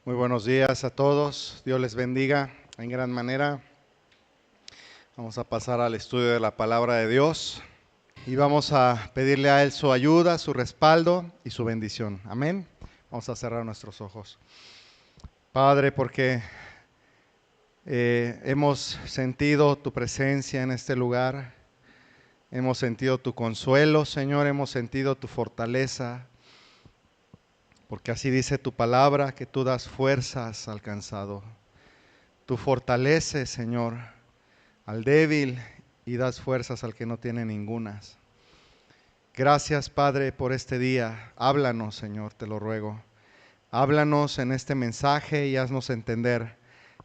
Muy buenos días a todos. Dios les bendiga en gran manera. Vamos a pasar al estudio de la palabra de Dios y vamos a pedirle a Él su ayuda, su respaldo y su bendición. Amén. Vamos a cerrar nuestros ojos. Padre, porque hemos sentido tu presencia en este lugar. Hemos sentido tu consuelo, Señor. Hemos sentido tu fortaleza. Porque así dice tu palabra, que tú das fuerzas al cansado. Tú fortaleces, Señor, al débil y das fuerzas al que no tiene ningunas. Gracias, Padre, por este día. Háblanos, Señor, te lo ruego. Háblanos en este mensaje y haznos entender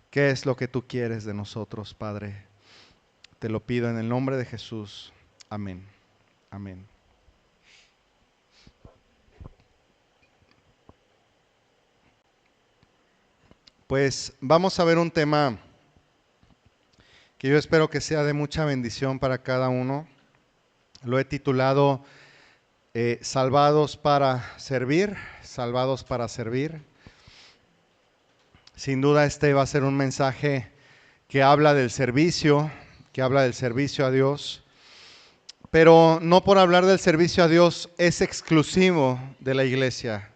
qué es lo que tú quieres de nosotros, Padre. Te lo pido en el nombre de Jesús. Amén. Amén. Pues vamos a ver un tema que yo espero que sea de mucha bendición para cada uno. Lo he titulado Salvados para servir, salvados para servir. Sin duda este va a ser un mensaje que habla del servicio, a Dios. Pero no por hablar del servicio a Dios es exclusivo de la iglesia,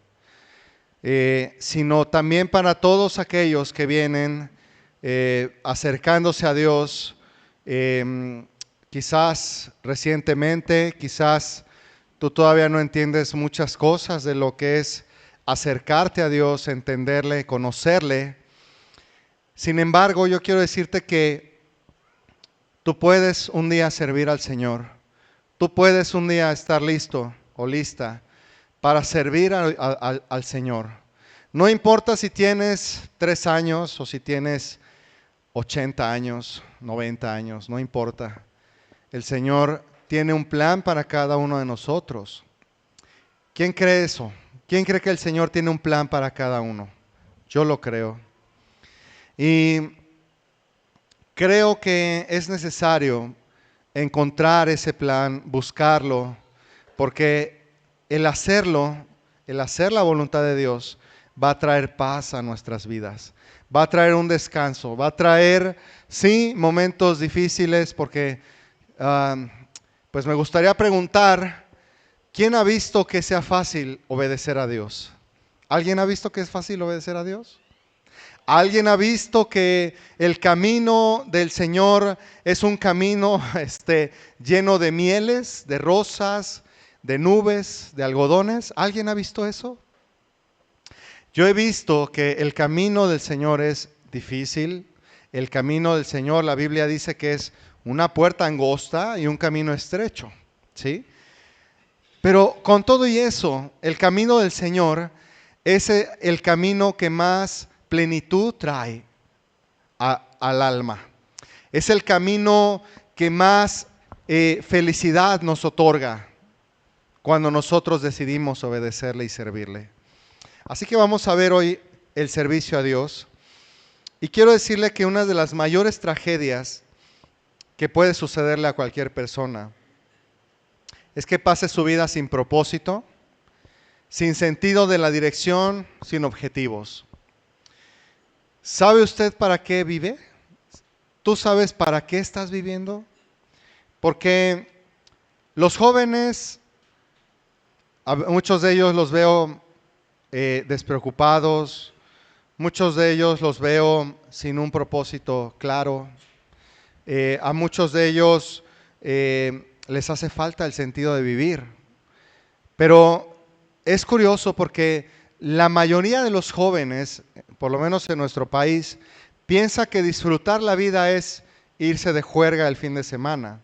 sino también para todos aquellos que vienen acercándose a Dios, quizás recientemente, quizás tú todavía no entiendes muchas cosas de lo que es acercarte a Dios, entenderle, conocerle. Sin embargo, yo quiero decirte que tú puedes un día servir al Señor. Tú puedes un día estar listo o lista para servir al Señor. No importa si tienes 3 años o si tienes 80 años, 90 años, no importa. El Señor tiene un plan para cada uno de nosotros. ¿Quién cree eso? ¿Quién cree que el Señor tiene un plan para cada uno? Yo lo creo. Y creo que es necesario encontrar ese plan, buscarlo, porque el hacerlo, el hacer la voluntad de Dios, va a traer paz a nuestras vidas, va a traer un descanso, va a traer, sí, momentos difíciles, porque pues me gustaría preguntar, ¿quién ha visto que sea fácil obedecer a Dios? ¿Alguien ha visto que es fácil obedecer a Dios? ¿Alguien ha visto que el camino del Señor es un camino lleno de mieles, de rosas, de nubes, de algodones? ¿Alguien ha visto eso? Yo he visto que el camino del Señor es difícil. El camino del Señor, la Biblia dice que es una puerta angosta y un camino estrecho, ¿sí? Pero con todo y eso, el camino del Señor es el camino que más plenitud trae al alma. Es el camino que más felicidad nos otorga cuando nosotros decidimos obedecerle y servirle. Así que vamos a ver hoy el servicio a Dios. Y quiero decirle que una de las mayores tragedias que puede sucederle a cualquier persona es que pase su vida sin propósito, sin sentido de la dirección, sin objetivos. ¿Sabe usted para qué vive? ¿Tú sabes para qué estás viviendo? Porque los jóvenes, muchos de ellos los veo despreocupados, muchos de ellos los veo sin un propósito claro. A muchos de ellos les hace falta el sentido de vivir. Pero es curioso porque la mayoría de los jóvenes, por lo menos en nuestro país, piensa que disfrutar la vida es irse de juerga el fin de semana.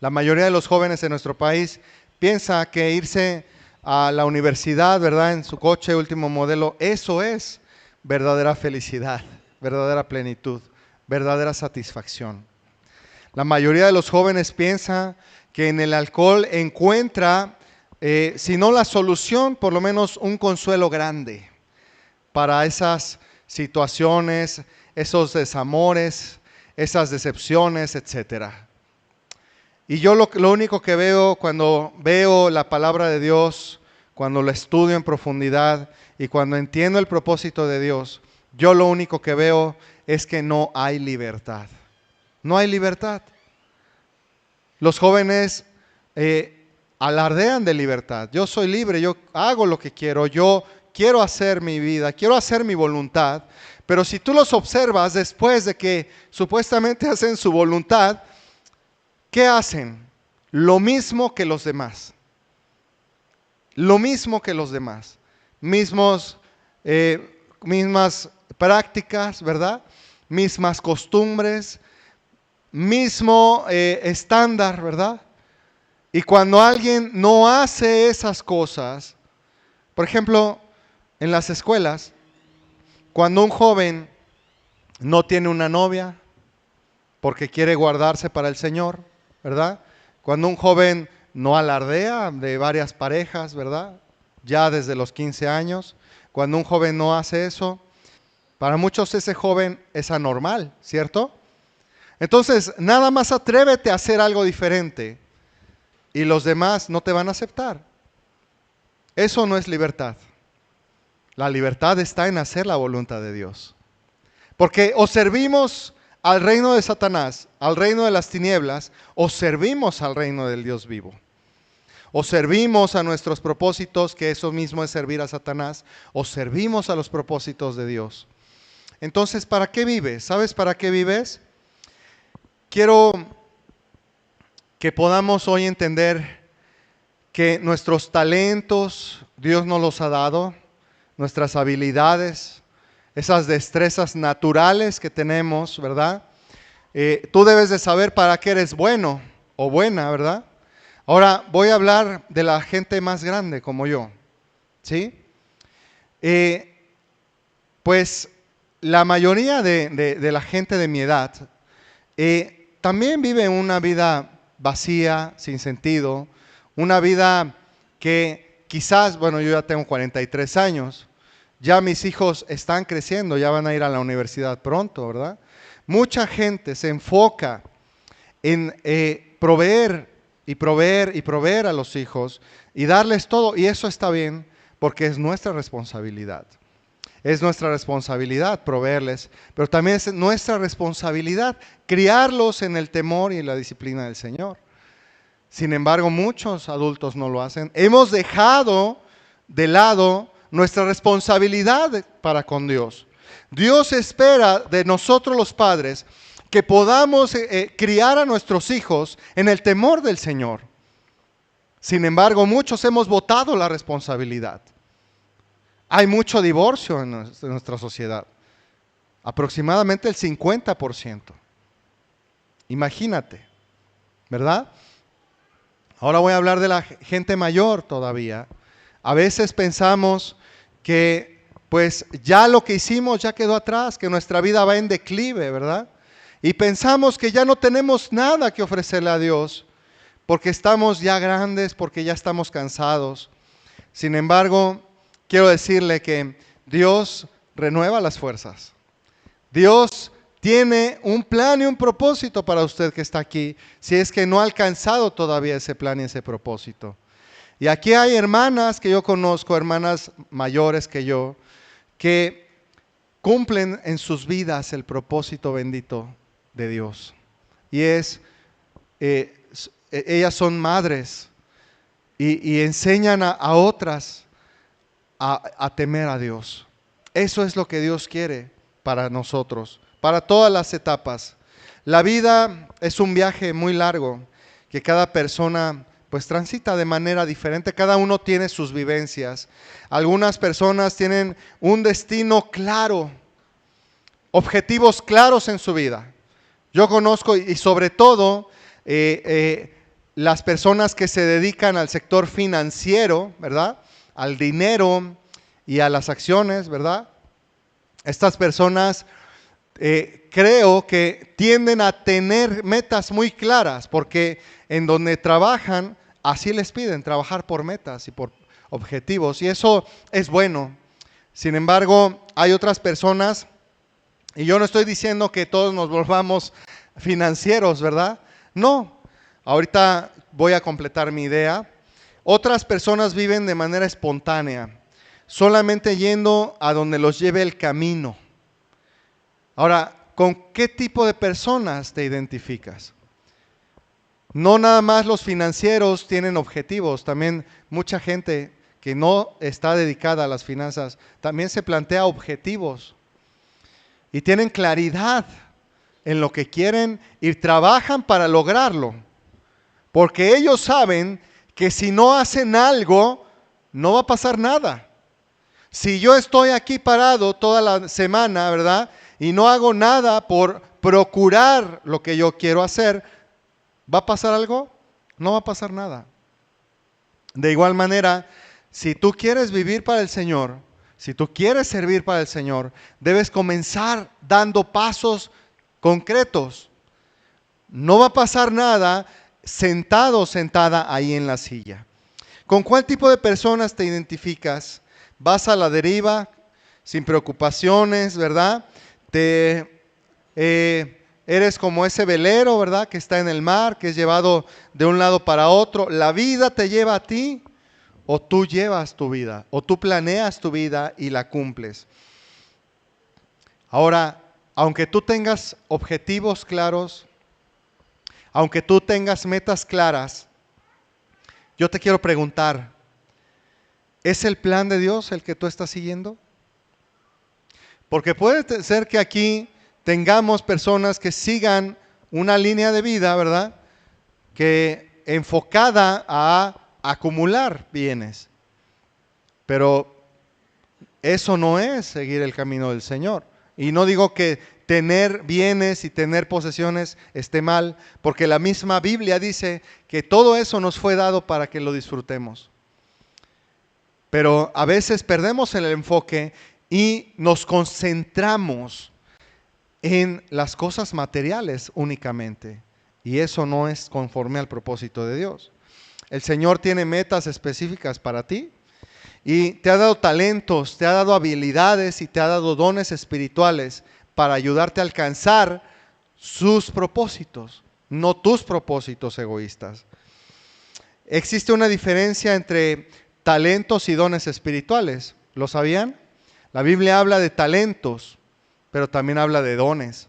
La mayoría de los jóvenes en nuestro país piensa que irse a la universidad, ¿verdad?, en su coche último modelo, eso es verdadera felicidad, verdadera plenitud, verdadera satisfacción. La mayoría de los jóvenes piensa que en el alcohol encuentra, si no la solución, por lo menos un consuelo grande para esas situaciones, esos desamores, esas decepciones, etcétera. Y yo lo único que veo cuando veo la palabra de Dios, cuando la estudio en profundidad y cuando entiendo el propósito de Dios, yo lo único que veo es que no hay libertad. No hay libertad. Los jóvenes alardean de libertad. Yo soy libre, yo hago lo que quiero, yo quiero hacer mi vida, quiero hacer mi voluntad. Pero si tú los observas después de que supuestamente hacen su voluntad, ¿qué hacen? Lo mismo que los demás. Lo mismo que los demás. Mismas prácticas, ¿verdad? Mismas costumbres, mismo estándar, ¿verdad? Y cuando alguien no hace esas cosas, por ejemplo, en las escuelas, cuando un joven no tiene una novia porque quiere guardarse para el Señor, ¿verdad? Cuando un joven no alardea de varias parejas, ¿verdad? Ya desde los 15 años, cuando un joven no hace eso, para muchos ese joven es anormal, ¿cierto? Entonces, nada más atrévete a hacer algo diferente y los demás no te van a aceptar. Eso no es libertad. La libertad está en hacer la voluntad de Dios. Porque o servimos al reino de Satanás, al reino de las tinieblas, o servimos al reino del Dios vivo. O servimos a nuestros propósitos, que eso mismo es servir a Satanás, o servimos a los propósitos de Dios. Entonces, ¿para qué vives? ¿Sabes para qué vives? Quiero que podamos hoy entender que nuestros talentos, Dios nos los ha dado, nuestras habilidades, esas destrezas naturales que tenemos, ¿verdad? Tú debes de saber para qué eres bueno o buena, ¿verdad? Ahora voy a hablar de la gente más grande como yo, ¿sí? Pues la mayoría de la gente de mi edad también vive una vida vacía, sin sentido, una vida que quizás, bueno, yo ya tengo 43 años, ya mis hijos están creciendo, ya van a ir a la universidad pronto, ¿verdad? Mucha gente se enfoca en proveer y proveer y proveer a los hijos y darles todo, y eso está bien porque es nuestra responsabilidad. Es nuestra responsabilidad proveerles, pero también es nuestra responsabilidad criarlos en el temor y en la disciplina del Señor. Sin embargo, muchos adultos no lo hacen. Hemos dejado de lado nuestra responsabilidad para con Dios. Dios espera de nosotros los padres que podamos criar a nuestros hijos en el temor del Señor. Sin embargo, muchos hemos botado la responsabilidad. Hay mucho divorcio en nuestra sociedad, aproximadamente el 50%. Imagínate, ¿verdad? Ahora voy a hablar de la gente mayor todavía. A veces pensamos que pues ya lo que hicimos ya quedó atrás, que nuestra vida va en declive, ¿verdad? Y pensamos que ya no tenemos nada que ofrecerle a Dios porque estamos ya grandes, porque ya estamos cansados. Sin embargo, quiero decirle que Dios renueva las fuerzas. Dios tiene un plan y un propósito para usted que está aquí, si es que no ha alcanzado todavía ese plan y ese propósito. Y aquí hay hermanas que yo conozco, hermanas mayores que yo, que cumplen en sus vidas el propósito bendito de Dios. Y ellas son madres y enseñan a otras a temer a Dios. Eso es lo que Dios quiere para nosotros, para todas las etapas. La vida es un viaje muy largo que cada persona pues transita de manera diferente. Cada uno tiene sus vivencias. Algunas personas tienen un destino claro, objetivos claros en su vida. Yo conozco y sobre todo las personas que se dedican al sector financiero, ¿verdad? Al dinero y a las acciones, ¿verdad? Estas personas creo que tienden a tener metas muy claras porque en donde trabajan, así les piden trabajar por metas y por objetivos y eso es bueno. Sin embargo, hay otras personas, y yo no estoy diciendo que todos nos volvamos financieros, ¿verdad? No, ahorita voy a completar mi idea. Otras personas viven de manera espontánea. solamente yendo a donde los lleve el camino. Ahora, ¿con qué tipo de personas te identificas? No nada más los financieros tienen objetivos, también mucha gente que no está dedicada a las finanzas también se plantea objetivos y tienen claridad en lo que quieren y trabajan para lograrlo, porque ellos saben que si no hacen algo, no va a pasar nada. Si yo estoy aquí parado toda la semana, ¿verdad? Y no hago nada por procurar lo que yo quiero hacer, ¿va a pasar algo? No va a pasar nada. De igual manera, si tú quieres vivir para el Señor, si tú quieres servir para el Señor, debes comenzar dando pasos concretos. No va a pasar nada sentado o sentada ahí en la silla. ¿Con cuál tipo de personas te identificas? ¿Vas a la deriva, sin preocupaciones, verdad? Eres como ese velero, ¿verdad? Que está en el mar, que es llevado de un lado para otro. ¿La vida te lleva a ti? ¿O tú llevas tu vida? ¿O tú planeas tu vida y la cumples? Ahora, aunque tú tengas objetivos claros, aunque tú tengas metas claras, yo te quiero preguntar, ¿es el plan de Dios el que tú estás siguiendo? Porque puede ser que aquí tengamos personas que sigan una línea de vida, ¿verdad? Que enfocada a acumular bienes. Pero eso no es seguir el camino del Señor. Y no digo que tener bienes y tener posesiones esté mal, porque la misma Biblia dice que todo eso nos fue dado para que lo disfrutemos. Pero a veces perdemos el enfoque y nos concentramos en las cosas materiales únicamente. Y eso no es conforme al propósito de Dios. El Señor tiene metas específicas para ti y te ha dado talentos, te ha dado habilidades y te ha dado dones espirituales para ayudarte a alcanzar sus propósitos, no tus propósitos egoístas. Existe una diferencia entre talentos y dones espirituales. ¿Lo sabían? La Biblia habla de talentos, pero también habla de dones.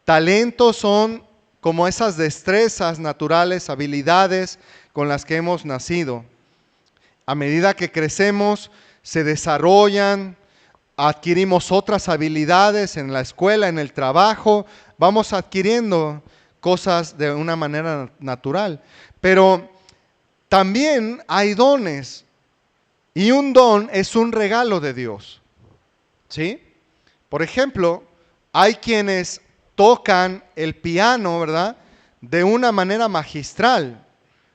Talentos son como esas destrezas naturales, habilidades con las que hemos nacido. A medida que crecemos, se desarrollan, adquirimos otras habilidades en la escuela, en el trabajo, vamos adquiriendo cosas de una manera natural. Pero también hay dones, y un don es un regalo de Dios. ¿Sí? Por ejemplo, hay quienes tocan el piano, ¿verdad? De una manera magistral.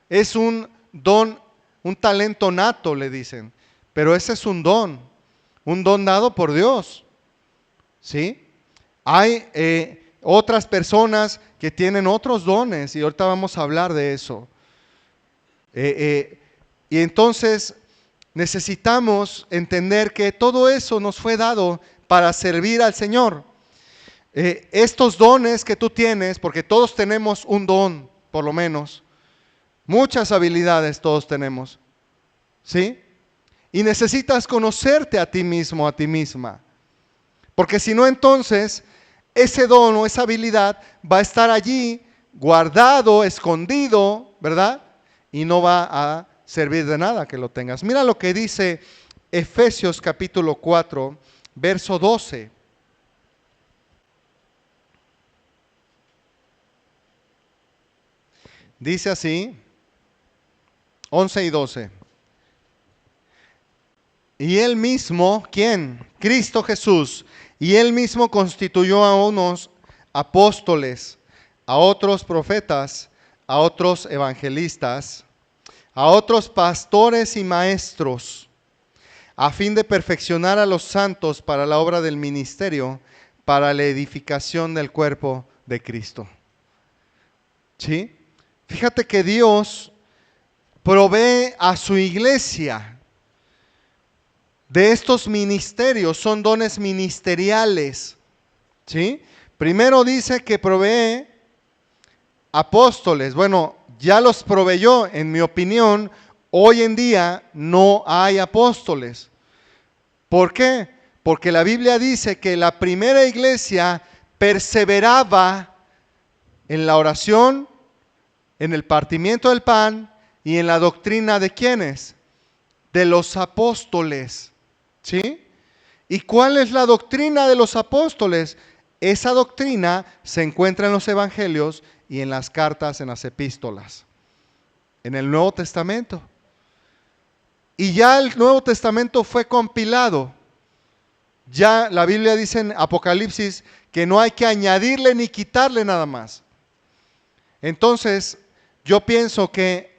Es un don, un talento nato, le dicen. Pero ese es un don dado por Dios. ¿Sí? Hay otras personas que tienen otros dones y ahorita vamos a hablar de eso. Y entonces necesitamos entender que todo eso nos fue dado para servir al Señor. Estos dones que tú tienes, porque todos tenemos un don, por lo menos, muchas habilidades todos tenemos, ¿sí? Y necesitas conocerte a ti mismo, a ti misma. Porque si no, entonces, ese don o esa habilidad va a estar allí, guardado, escondido, ¿verdad? Y no va a servir de nada que lo tengas. Mira lo que dice Efesios capítulo 4, verso 12. Dice así, 11 y 12. Y él mismo, ¿quién? Cristo Jesús. Y él mismo constituyó a unos apóstoles, a otros profetas, a otros evangelistas, a otros pastores y maestros, a fin de perfeccionar a los santos para la obra del ministerio, para la edificación del cuerpo de Cristo. ¿Sí? Fíjate que Dios provee a su iglesia de estos ministerios, son dones ministeriales. ¿Sí? Primero dice que provee apóstoles. Bueno, ya los proveyó, en mi opinión. Hoy en día no hay apóstoles. ¿Por qué? Porque la Biblia dice que la primera iglesia perseveraba en la oración, en el partimiento del pan y en la doctrina de ¿quiénes? De los apóstoles. ¿Sí? ¿Y cuál es la doctrina de los apóstoles? Esa doctrina se encuentra en los evangelios y en las cartas, en las epístolas, en el Nuevo Testamento. Y ya el Nuevo Testamento fue compilado. Ya la Biblia dice en Apocalipsis que no hay que añadirle ni quitarle nada más. Entonces, yo pienso que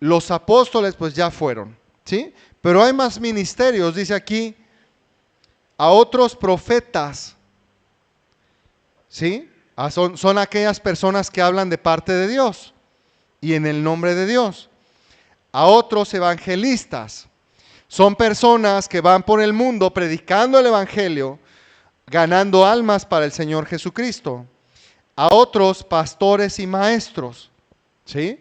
los apóstoles pues ya fueron, ¿sí? Pero hay más ministerios, dice aquí, a otros profetas, ¿sí? Son aquellas personas que hablan de parte de Dios y en el nombre de Dios. A otros evangelistas, son personas que van por el mundo predicando el evangelio, ganando almas para el Señor Jesucristo. A otros pastores y maestros, ¿sí?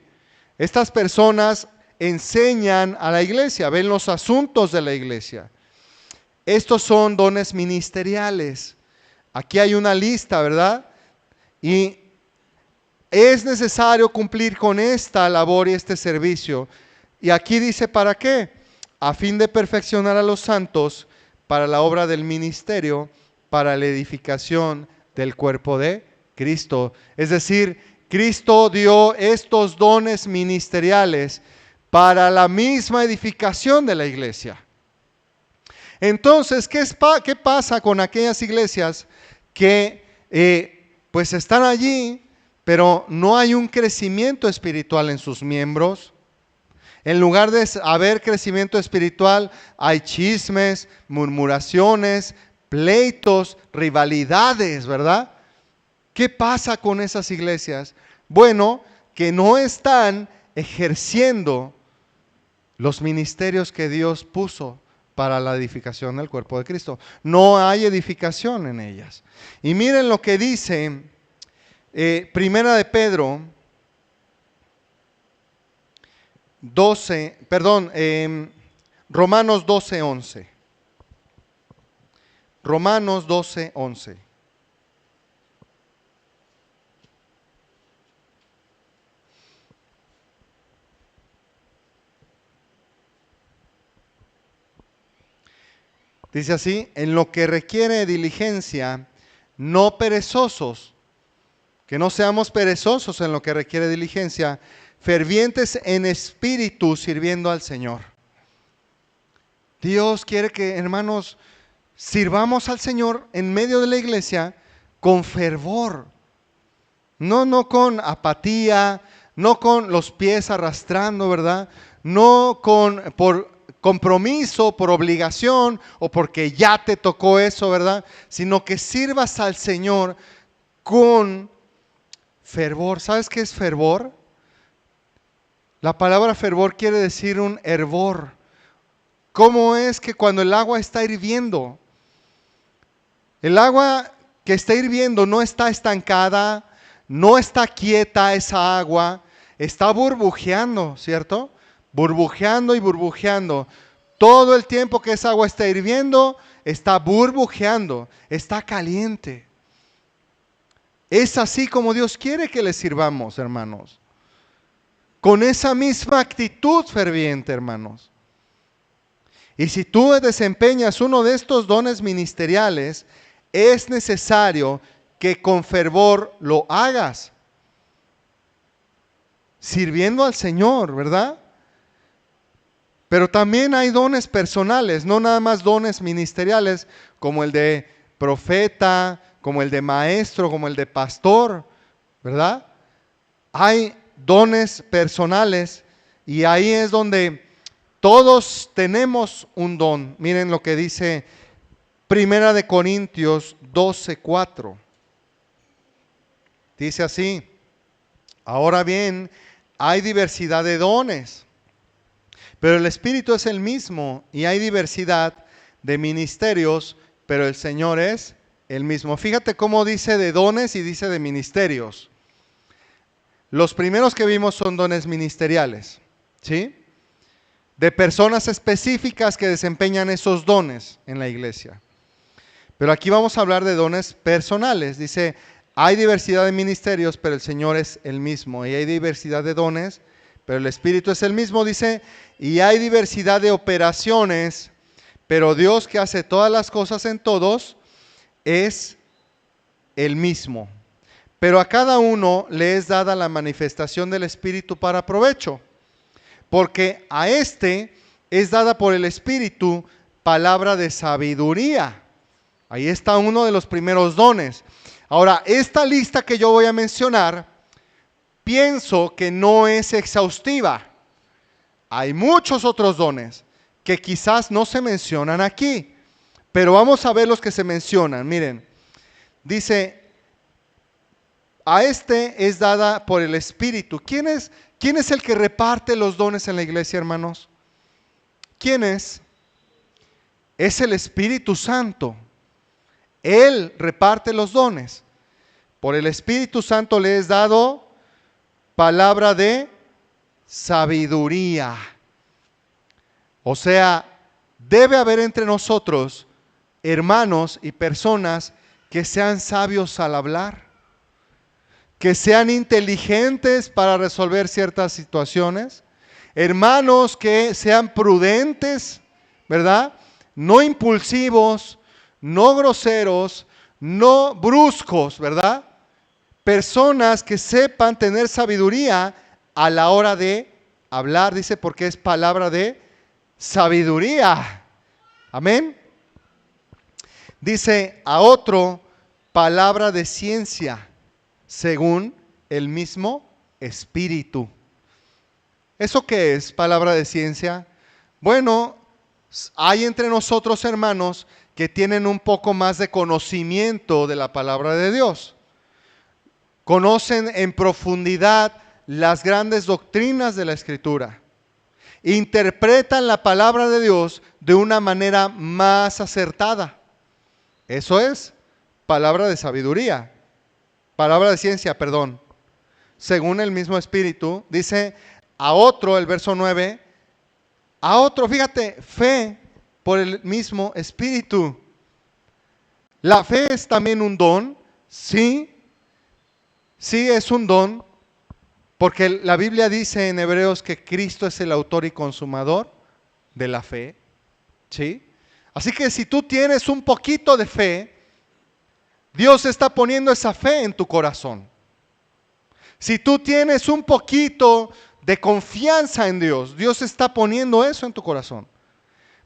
Estas personas enseñan a la iglesia, ven los asuntos de la iglesia. Estos son dones ministeriales. Aquí hay una lista, ¿verdad? Y es necesario cumplir con esta labor y este servicio. Y aquí dice, ¿para qué? A fin de perfeccionar a los santos para la obra del ministerio, para la edificación del cuerpo de Cristo. Es decir, Cristo dio estos dones ministeriales para la misma edificación de la iglesia. Entonces, ¿qué pasa con aquellas iglesias que pues están allí, pero no hay un crecimiento espiritual en sus miembros? En lugar de haber crecimiento espiritual, hay chismes, murmuraciones, pleitos, rivalidades, ¿verdad? ¿Qué pasa con esas iglesias? Bueno, que no están ejerciendo los ministerios que Dios puso para la edificación del cuerpo de Cristo. No hay edificación en ellas. Y miren lo que dice Primera de Pedro 12, Romanos 12:11. Romanos 12:11. Dice así, en lo que requiere diligencia, no perezosos, que no seamos perezosos en lo que requiere diligencia, fervientes en espíritu sirviendo al Señor. Dios quiere que, hermanos, sirvamos al Señor en medio de la iglesia con fervor, no con apatía, no con los pies arrastrando, ¿verdad? No por compromiso, por obligación o porque ya te tocó eso, ¿verdad? Sino que sirvas al Señor con fervor. ¿Sabes qué es fervor? La palabra fervor quiere decir un hervor. ¿Cómo es que cuando el agua está hirviendo? El agua que está hirviendo no está estancada, no está quieta esa agua, está burbujeando, ¿cierto? Burbujeando y burbujeando. Todo el tiempo que esa agua está hirviendo, está burbujeando, está caliente. Es así como Dios quiere que le sirvamos, hermanos. Con esa misma actitud ferviente, hermanos. Y si tú desempeñas uno de estos dones ministeriales, es necesario que con fervor lo hagas. Sirviendo al Señor, ¿verdad? Pero también hay dones personales, no nada más dones ministeriales, como el de profeta, como el de maestro, como el de pastor, ¿verdad? Hay dones personales y ahí es donde todos tenemos un don. Miren lo que dice Primera de Corintios 12:4. Dice así, ahora bien, hay diversidad de dones, pero el Espíritu es el mismo, y hay diversidad de ministerios, pero el Señor es el mismo. Fíjate cómo dice de dones y dice de ministerios. Los primeros que vimos son dones ministeriales, ¿sí? de personas específicas que desempeñan esos dones en la iglesia. Pero aquí vamos a hablar de dones personales. Dice, hay diversidad de ministerios, pero el Señor es el mismo. Y hay diversidad de dones, pero el Espíritu es el mismo. Dice, y hay diversidad de operaciones, pero Dios que hace todas las cosas en todos es el mismo. Pero a cada uno le es dada la manifestación del Espíritu para provecho. Porque a este es dada por el Espíritu palabra de sabiduría. Ahí está uno de los primeros dones. Ahora, esta lista que yo voy a mencionar, pienso que no es exhaustiva. Hay muchos otros dones que quizás no se mencionan aquí, pero vamos a ver los que se mencionan. Miren, dice, a este es dada por el Espíritu. ¿Quién es el que reparte los dones en la iglesia, hermanos? ¿Quién es? Es el Espíritu Santo. Él reparte los dones. Por el Espíritu Santo le es dado palabra de sabiduría. O sea, debe haber entre nosotros hermanos y personas que sean sabios al hablar, que sean inteligentes para resolver ciertas situaciones, hermanos que sean prudentes, ¿verdad? No impulsivos, no groseros, no bruscos, ¿verdad? Personas que sepan tener sabiduría a la hora de hablar, dice, porque es palabra de sabiduría. Amén. Dice a otro, palabra de ciencia, según el mismo Espíritu. ¿Eso qué es, palabra de ciencia? Bueno, hay entre nosotros hermanos que tienen un poco más de conocimiento de la palabra de Dios. Conocen en profundidad las grandes doctrinas de la Escritura. Interpretan la palabra de Dios de una manera más acertada. Eso es palabra de sabiduría, palabra de ciencia, perdón. Según el mismo Espíritu, dice a otro, el verso 9, a otro, fíjate, fe por el mismo Espíritu. ¿La fe es también un don? Sí, sí es un don, porque la Biblia dice en Hebreos que Cristo es el autor y consumador de la fe, ¿sí? Así que si tú tienes un poquito de fe, Dios está poniendo esa fe en tu corazón. Si tú tienes un poquito de confianza en Dios, Dios está poniendo eso en tu corazón.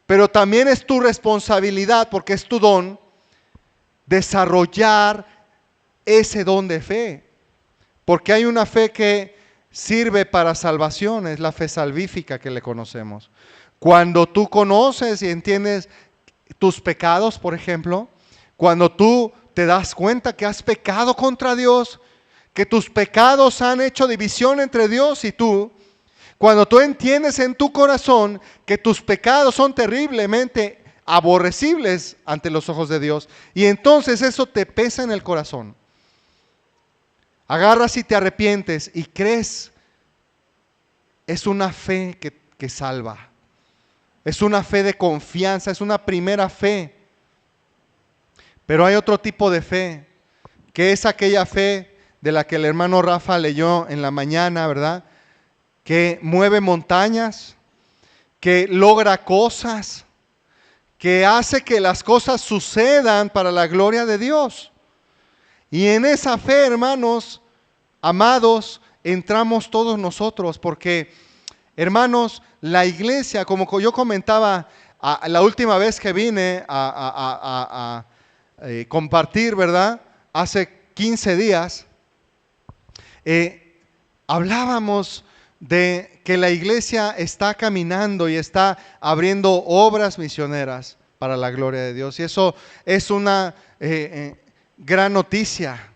Pero también es tu responsabilidad, porque es tu don, desarrollar ese don de fe. Porque hay una fe que sirve para salvación, es la fe salvífica que le conocemos. Cuando tú conoces y entiendes tus pecados, por ejemplo, cuando tú te das cuenta que has pecado contra Dios, que tus pecados han hecho división entre Dios y tú, cuando tú entiendes en tu corazón que tus pecados son terriblemente aborrecibles ante los ojos de Dios, y entonces eso te pesa en el corazón. Agarras y te arrepientes y crees. Es una fe que salva. Es una fe de confianza, es una primera fe. Pero hay otro tipo de fe, que es aquella fe de la que el hermano Rafa leyó en la mañana, ¿verdad? Que mueve montañas, que logra cosas, que hace que las cosas sucedan para la gloria de Dios. Y en esa fe, hermanos, amados, entramos todos nosotros, porque, hermanos, la iglesia, como yo comentaba la última vez que vine a compartir, ¿verdad? Hace 15 días, hablábamos de que la iglesia está caminando y está abriendo obras misioneras para la gloria de Dios. Y eso es una gran noticia.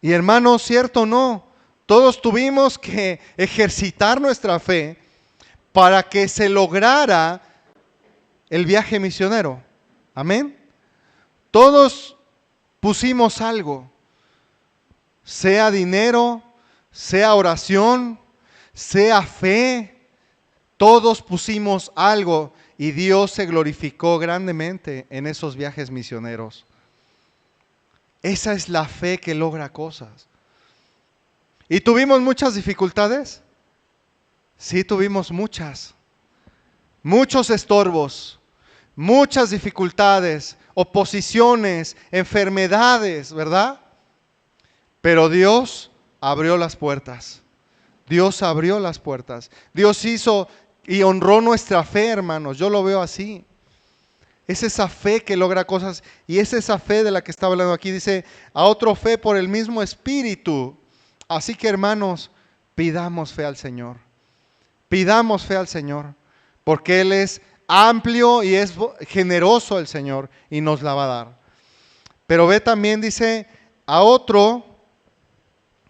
Y hermanos, ¿cierto o no? Todos tuvimos que ejercitar nuestra fe para que se lograra el viaje misionero. Amén. Todos pusimos algo, sea dinero, sea oración, sea fe. Todos pusimos algo y Dios se glorificó grandemente en esos viajes misioneros. Esa es la fe que logra cosas. ¿Y tuvimos muchas dificultades? Sí, tuvimos muchas. Muchos estorbos, muchas dificultades, oposiciones, enfermedades, ¿verdad? Pero Dios abrió las puertas. Dios abrió las puertas. Dios hizo y honró nuestra fe, hermanos. Yo lo veo así. Es esa fe que logra cosas y es esa fe de la que está hablando aquí. Dice, a otro fe por el mismo Espíritu. Así que, hermanos, pidamos fe al Señor. Pidamos fe al Señor, porque Él es amplio y es generoso el Señor y nos la va a dar. Pero ve también, dice, a otro,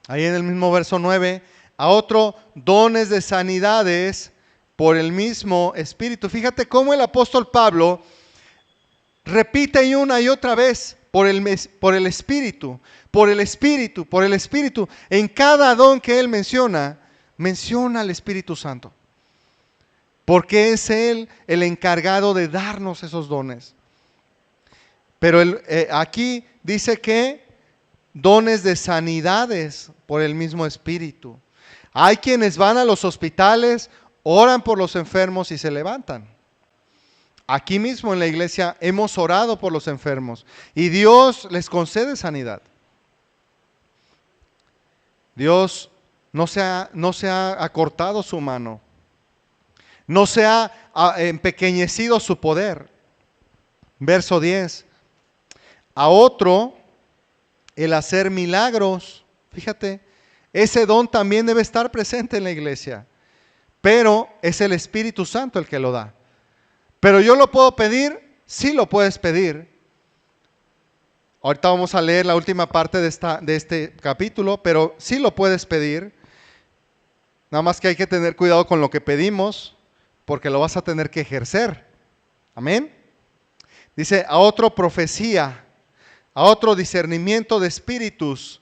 ahí en el mismo verso 9, a otro dones de sanidades por el mismo Espíritu. Fíjate cómo el apóstol Pablo repite y una y otra vez por el Espíritu, por el Espíritu, por el Espíritu. En cada don que él menciona al Espíritu Santo. Porque es Él el encargado de darnos esos dones. Pero aquí dice que dones de sanidades por el mismo Espíritu. Hay quienes van a los hospitales, oran por los enfermos y se levantan. Aquí mismo en la iglesia hemos orado por los enfermos y Dios les concede sanidad. Dios no se ha acortado su mano, no se ha empequeñecido su poder. Verso 10. A otro el hacer milagros. Fíjate, ese don también debe estar presente en la iglesia, pero es el Espíritu Santo el que lo da. Pero yo lo puedo pedir, sí lo puedes pedir. Ahorita vamos a leer la última parte de este capítulo, pero sí lo puedes pedir. Nada más que hay que tener cuidado con lo que pedimos, porque lo vas a tener que ejercer. Amén. Dice, a otro profecía, a otro discernimiento de espíritus,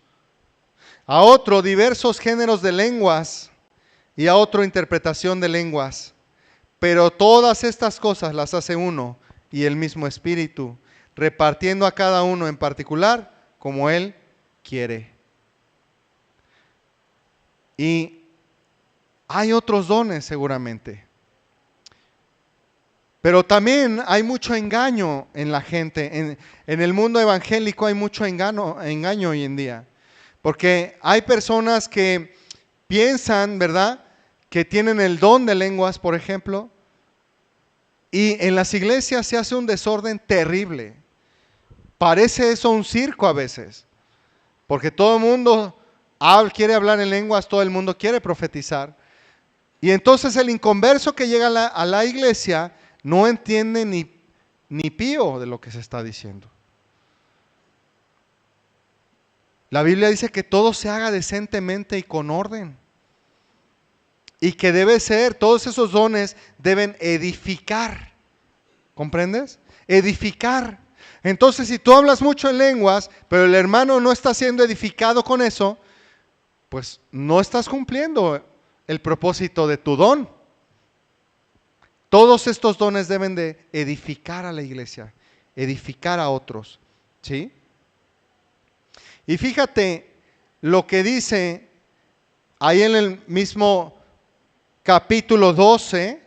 a otro diversos géneros de lenguas y a otro interpretación de lenguas. Pero todas estas cosas las hace uno y el mismo Espíritu, repartiendo a cada uno en particular como Él quiere. Y hay otros dones seguramente. Pero también hay mucho engaño en la gente. En el mundo evangélico hay mucho engaño hoy en día. Porque hay personas que piensan, ¿verdad?, que tienen el don de lenguas, por ejemplo, y en las iglesias se hace un desorden terrible. Parece eso un circo a veces, porque todo el mundo quiere hablar en lenguas, todo el mundo quiere profetizar. Y entonces el inconverso que llega a la iglesia no entiende ni pío de lo que se está diciendo. La Biblia dice que todo se haga decentemente y con orden. Y que todos esos dones deben edificar. ¿Comprendes? Edificar. Entonces, si tú hablas mucho en lenguas, pero el hermano no está siendo edificado con eso, pues no estás cumpliendo el propósito de tu don. Todos estos dones deben de edificar a la iglesia, edificar a otros. ¿Sí? Y fíjate lo que dice ahí en el mismo capítulo 12,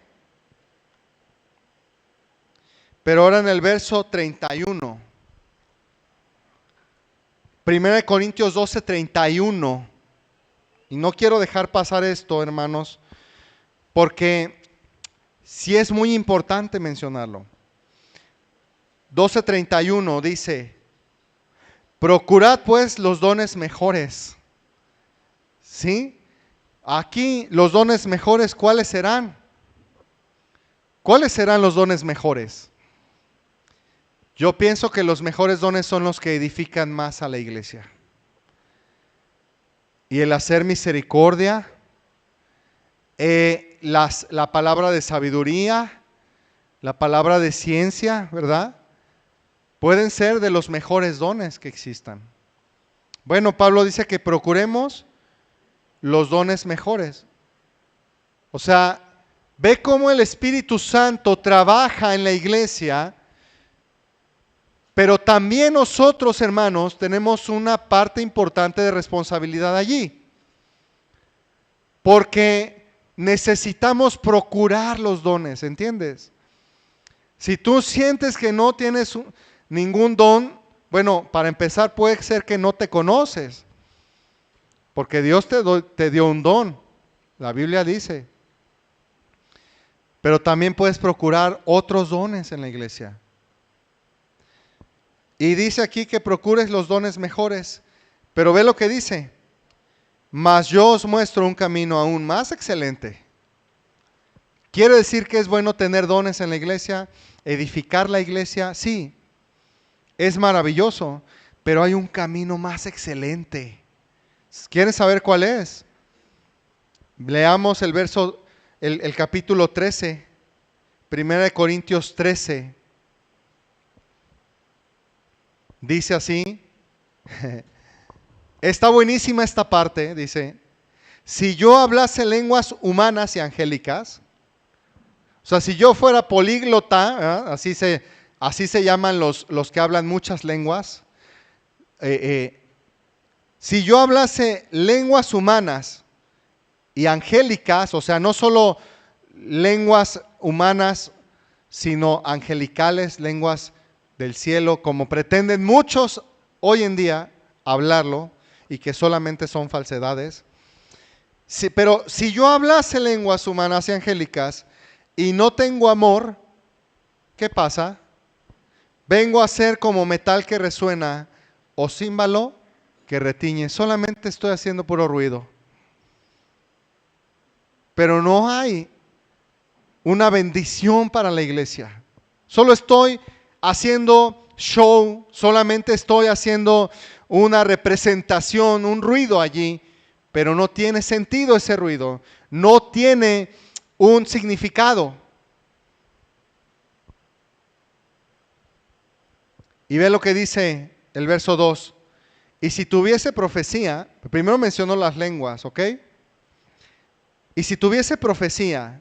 pero ahora en el verso 31. 1 Corintios 12, 31. Y no quiero dejar pasar esto, hermanos, porque sí es muy importante mencionarlo. 12:31 dice, procurad pues los dones mejores. ¿Sí? Aquí los dones mejores, ¿cuáles serán? ¿Cuáles serán los dones mejores? Yo pienso que los mejores dones son los que edifican más a la iglesia. Y el hacer misericordia, la palabra de sabiduría, la palabra de ciencia, ¿verdad? Pueden ser de los mejores dones que existan. Bueno, Pablo dice que procuremos los dones mejores. O sea, Ve cómo el Espíritu Santo trabaja en la iglesia, pero también nosotros, hermanos, tenemos una parte importante de responsabilidad allí. Porque necesitamos procurar los dones, ¿entiendes? Si tú sientes que no tienes ningún don, bueno, para empezar puede ser que no te conoces, porque Dios te dio un don, la Biblia dice. Pero también puedes procurar otros dones en la iglesia. Y dice aquí que procures los dones mejores, pero ve lo que dice. Mas yo os muestro un camino aún más excelente. ¿Quiere decir que es bueno tener dones en la iglesia? ¿Edificar la iglesia? Sí, es maravilloso, pero hay un camino más excelente. ¿Quieres saber cuál es? Leamos el capítulo 13, 1 Corintios 13. Dice así, está buenísima esta parte, dice, si yo hablase lenguas humanas y angélicas, o sea, si yo fuera políglota, ¿eh? Así se llaman los que hablan muchas lenguas, si yo hablase lenguas humanas y angélicas, o sea, no solo lenguas humanas, sino angelicales, lenguas del cielo, como pretenden muchos hoy en día hablarlo y que solamente son falsedades. Sí, pero si yo hablase lenguas humanas y angélicas y no tengo amor, ¿qué pasa? Vengo a ser como metal que resuena o címbalo que retiñe. Solamente estoy haciendo puro ruido. Pero no hay una bendición para la iglesia. Solo estoy haciendo show, solamente estoy haciendo una representación, un ruido allí, pero no tiene sentido ese ruido, no tiene un significado. Y ve lo que dice el verso 2. Y si tuviese profecía, primero mencionó las lenguas, ¿ok? Y si tuviese profecía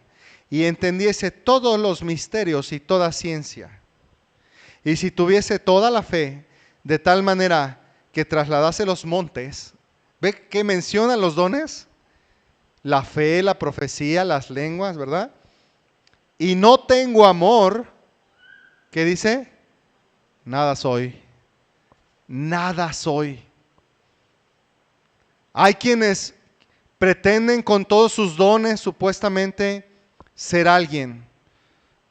y entendiese todos los misterios y toda ciencia, y si tuviese toda la fe, de tal manera que trasladase los montes, ¿ve que mencionan los dones? La fe, la profecía, las lenguas, ¿verdad? Y no tengo amor, ¿qué dice? Nada soy. Nada soy. Hay quienes pretenden con todos sus dones supuestamente ser alguien.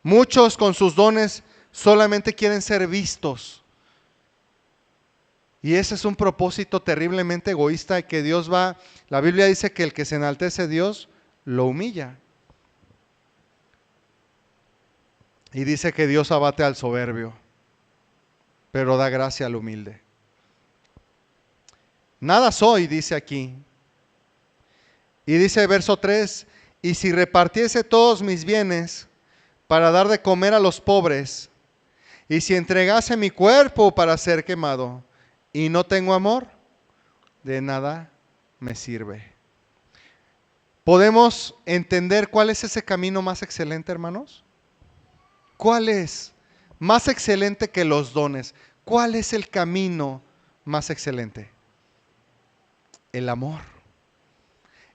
Muchos con sus dones solamente quieren ser vistos. Y ese es un propósito terriblemente egoísta y que Dios la Biblia dice que el que se enaltece Dios lo humilla. Y dice que Dios abate al soberbio, pero da gracia al humilde. Nada soy, dice aquí. Y dice verso 3, y si repartiese todos mis bienes para dar de comer a los pobres, y si entregase mi cuerpo para ser quemado, y no tengo amor, de nada me sirve. ¿Podemos entender cuál es ese camino más excelente, hermanos? ¿Cuál es más excelente que los dones? ¿Cuál es el camino más excelente? El amor.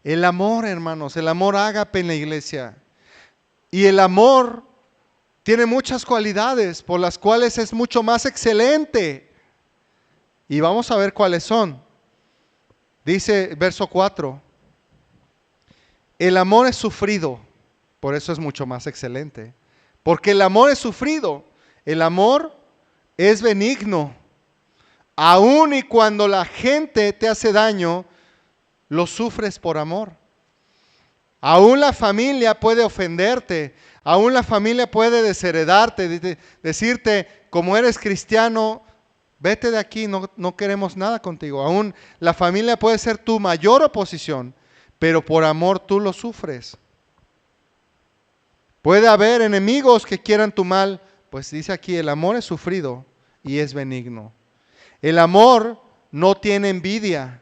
El amor, hermanos, el amor ágape en la iglesia. Y el amor tiene muchas cualidades por las cuales es mucho más excelente. Y vamos a ver cuáles son. Dice verso 4. El amor es sufrido, por eso es mucho más excelente. Porque el amor es sufrido. El amor es benigno. Aun y cuando la gente te hace daño, lo sufres por amor. Aún la familia puede ofenderte, aún la familia puede desheredarte, decirte, como eres cristiano, vete de aquí, no queremos nada contigo. Aún la familia puede ser tu mayor oposición, pero por amor tú lo sufres. Puede haber enemigos que quieran tu mal, pues dice aquí, el amor es sufrido y es benigno. El amor no tiene envidia.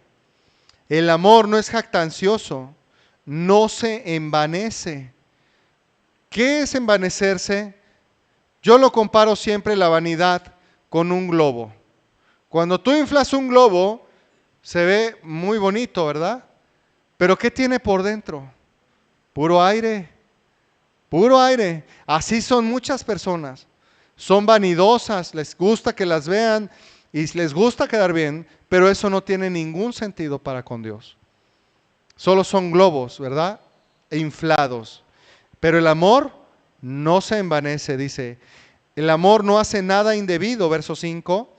El amor no es jactancioso, no se envanece, ¿Qué es envanecerse? Yo lo comparo siempre la vanidad con un globo. Cuando tú inflas un globo, se ve muy bonito, ¿verdad? Pero ¿qué tiene por dentro? Puro aire, puro aire. Así son muchas personas. Son vanidosas, les gusta que las vean y les gusta quedar bien, pero eso no tiene ningún sentido para con Dios. Solo son globos, ¿verdad? Inflados. Pero el amor no se envanece, dice. El amor no hace nada indebido, verso 5.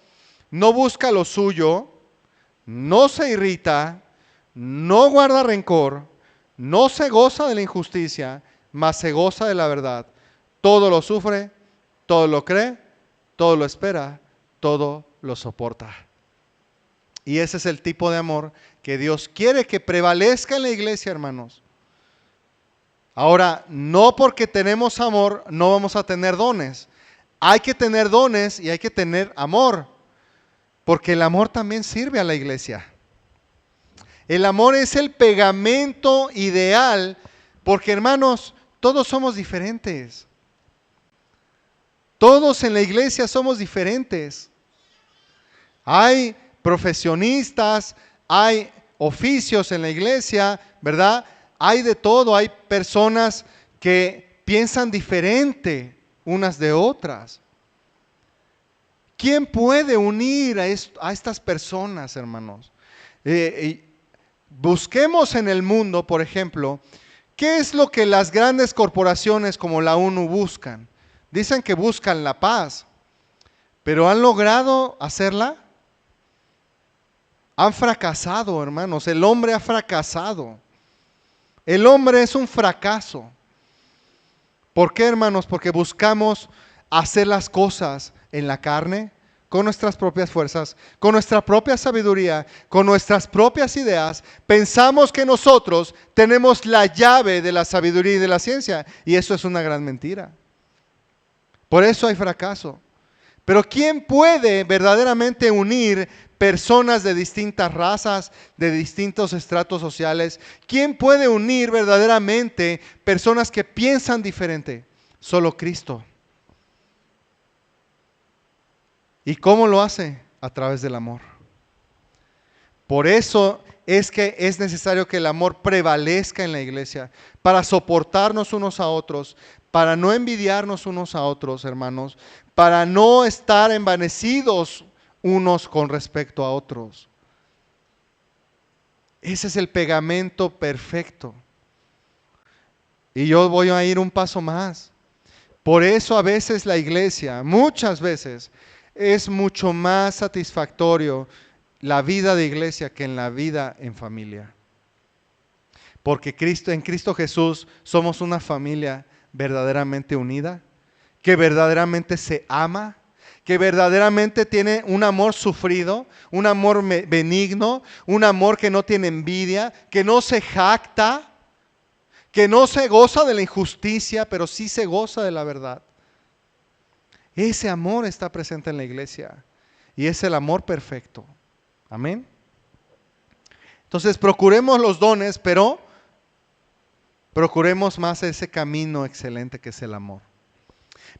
No busca lo suyo, no se irrita, no guarda rencor, no se goza de la injusticia, mas se goza de la verdad. Todo lo sufre, todo lo cree, todo lo espera, todo lo soporta. Y ese es el tipo de amor que Dios quiere que prevalezca en la iglesia, hermanos. Ahora, no porque tenemos amor no vamos a tener dones. Hay que tener dones y hay que tener amor, porque el amor también sirve a la iglesia. El amor es el pegamento ideal, porque hermanos, todos somos diferentes. Todos en la iglesia somos diferentes. Hay profesionistas, hay oficios en la iglesia, ¿verdad? Hay de todo, hay personas que piensan diferente unas de otras. ¿Quién puede unir a estas personas, hermanos? Busquemos en el mundo, por ejemplo, ¿qué es lo que las grandes corporaciones como la ONU buscan? Dicen que buscan la paz, pero ¿han logrado hacerla? Han fracasado, hermanos. El hombre ha fracasado. El hombre es un fracaso. ¿Por qué, hermanos? Porque buscamos hacer las cosas en la carne, con nuestras propias fuerzas, con nuestra propia sabiduría, con nuestras propias ideas. Pensamos que nosotros tenemos la llave de la sabiduría y de la ciencia, y eso es una gran mentira. Por eso hay fracaso. Pero ¿quién puede verdaderamente unir personas de distintas razas, de distintos estratos sociales? ¿Quién puede unir verdaderamente personas que piensan diferente? Solo Cristo. ¿Y cómo lo hace? A través del amor. Por eso es que es necesario que el amor prevalezca en la iglesia, para soportarnos unos a otros, para no envidiarnos unos a otros, hermanos, para no estar envanecidos unos con respecto a otros. Ese es el pegamento perfecto. Y yo voy a ir un paso más. Por eso a veces la iglesia, muchas veces, es mucho más satisfactorio la vida de iglesia que en la vida en familia. Porque en Cristo Jesús somos una familia verdaderamente unida, que verdaderamente se ama, que verdaderamente tiene un amor sufrido, un amor benigno, un amor que no tiene envidia, que no se jacta, que no se goza de la injusticia, pero sí se goza de la verdad. Ese amor está presente en la iglesia y es el amor perfecto. Amén. Entonces procuremos los dones, pero procuremos más ese camino excelente que es el amor.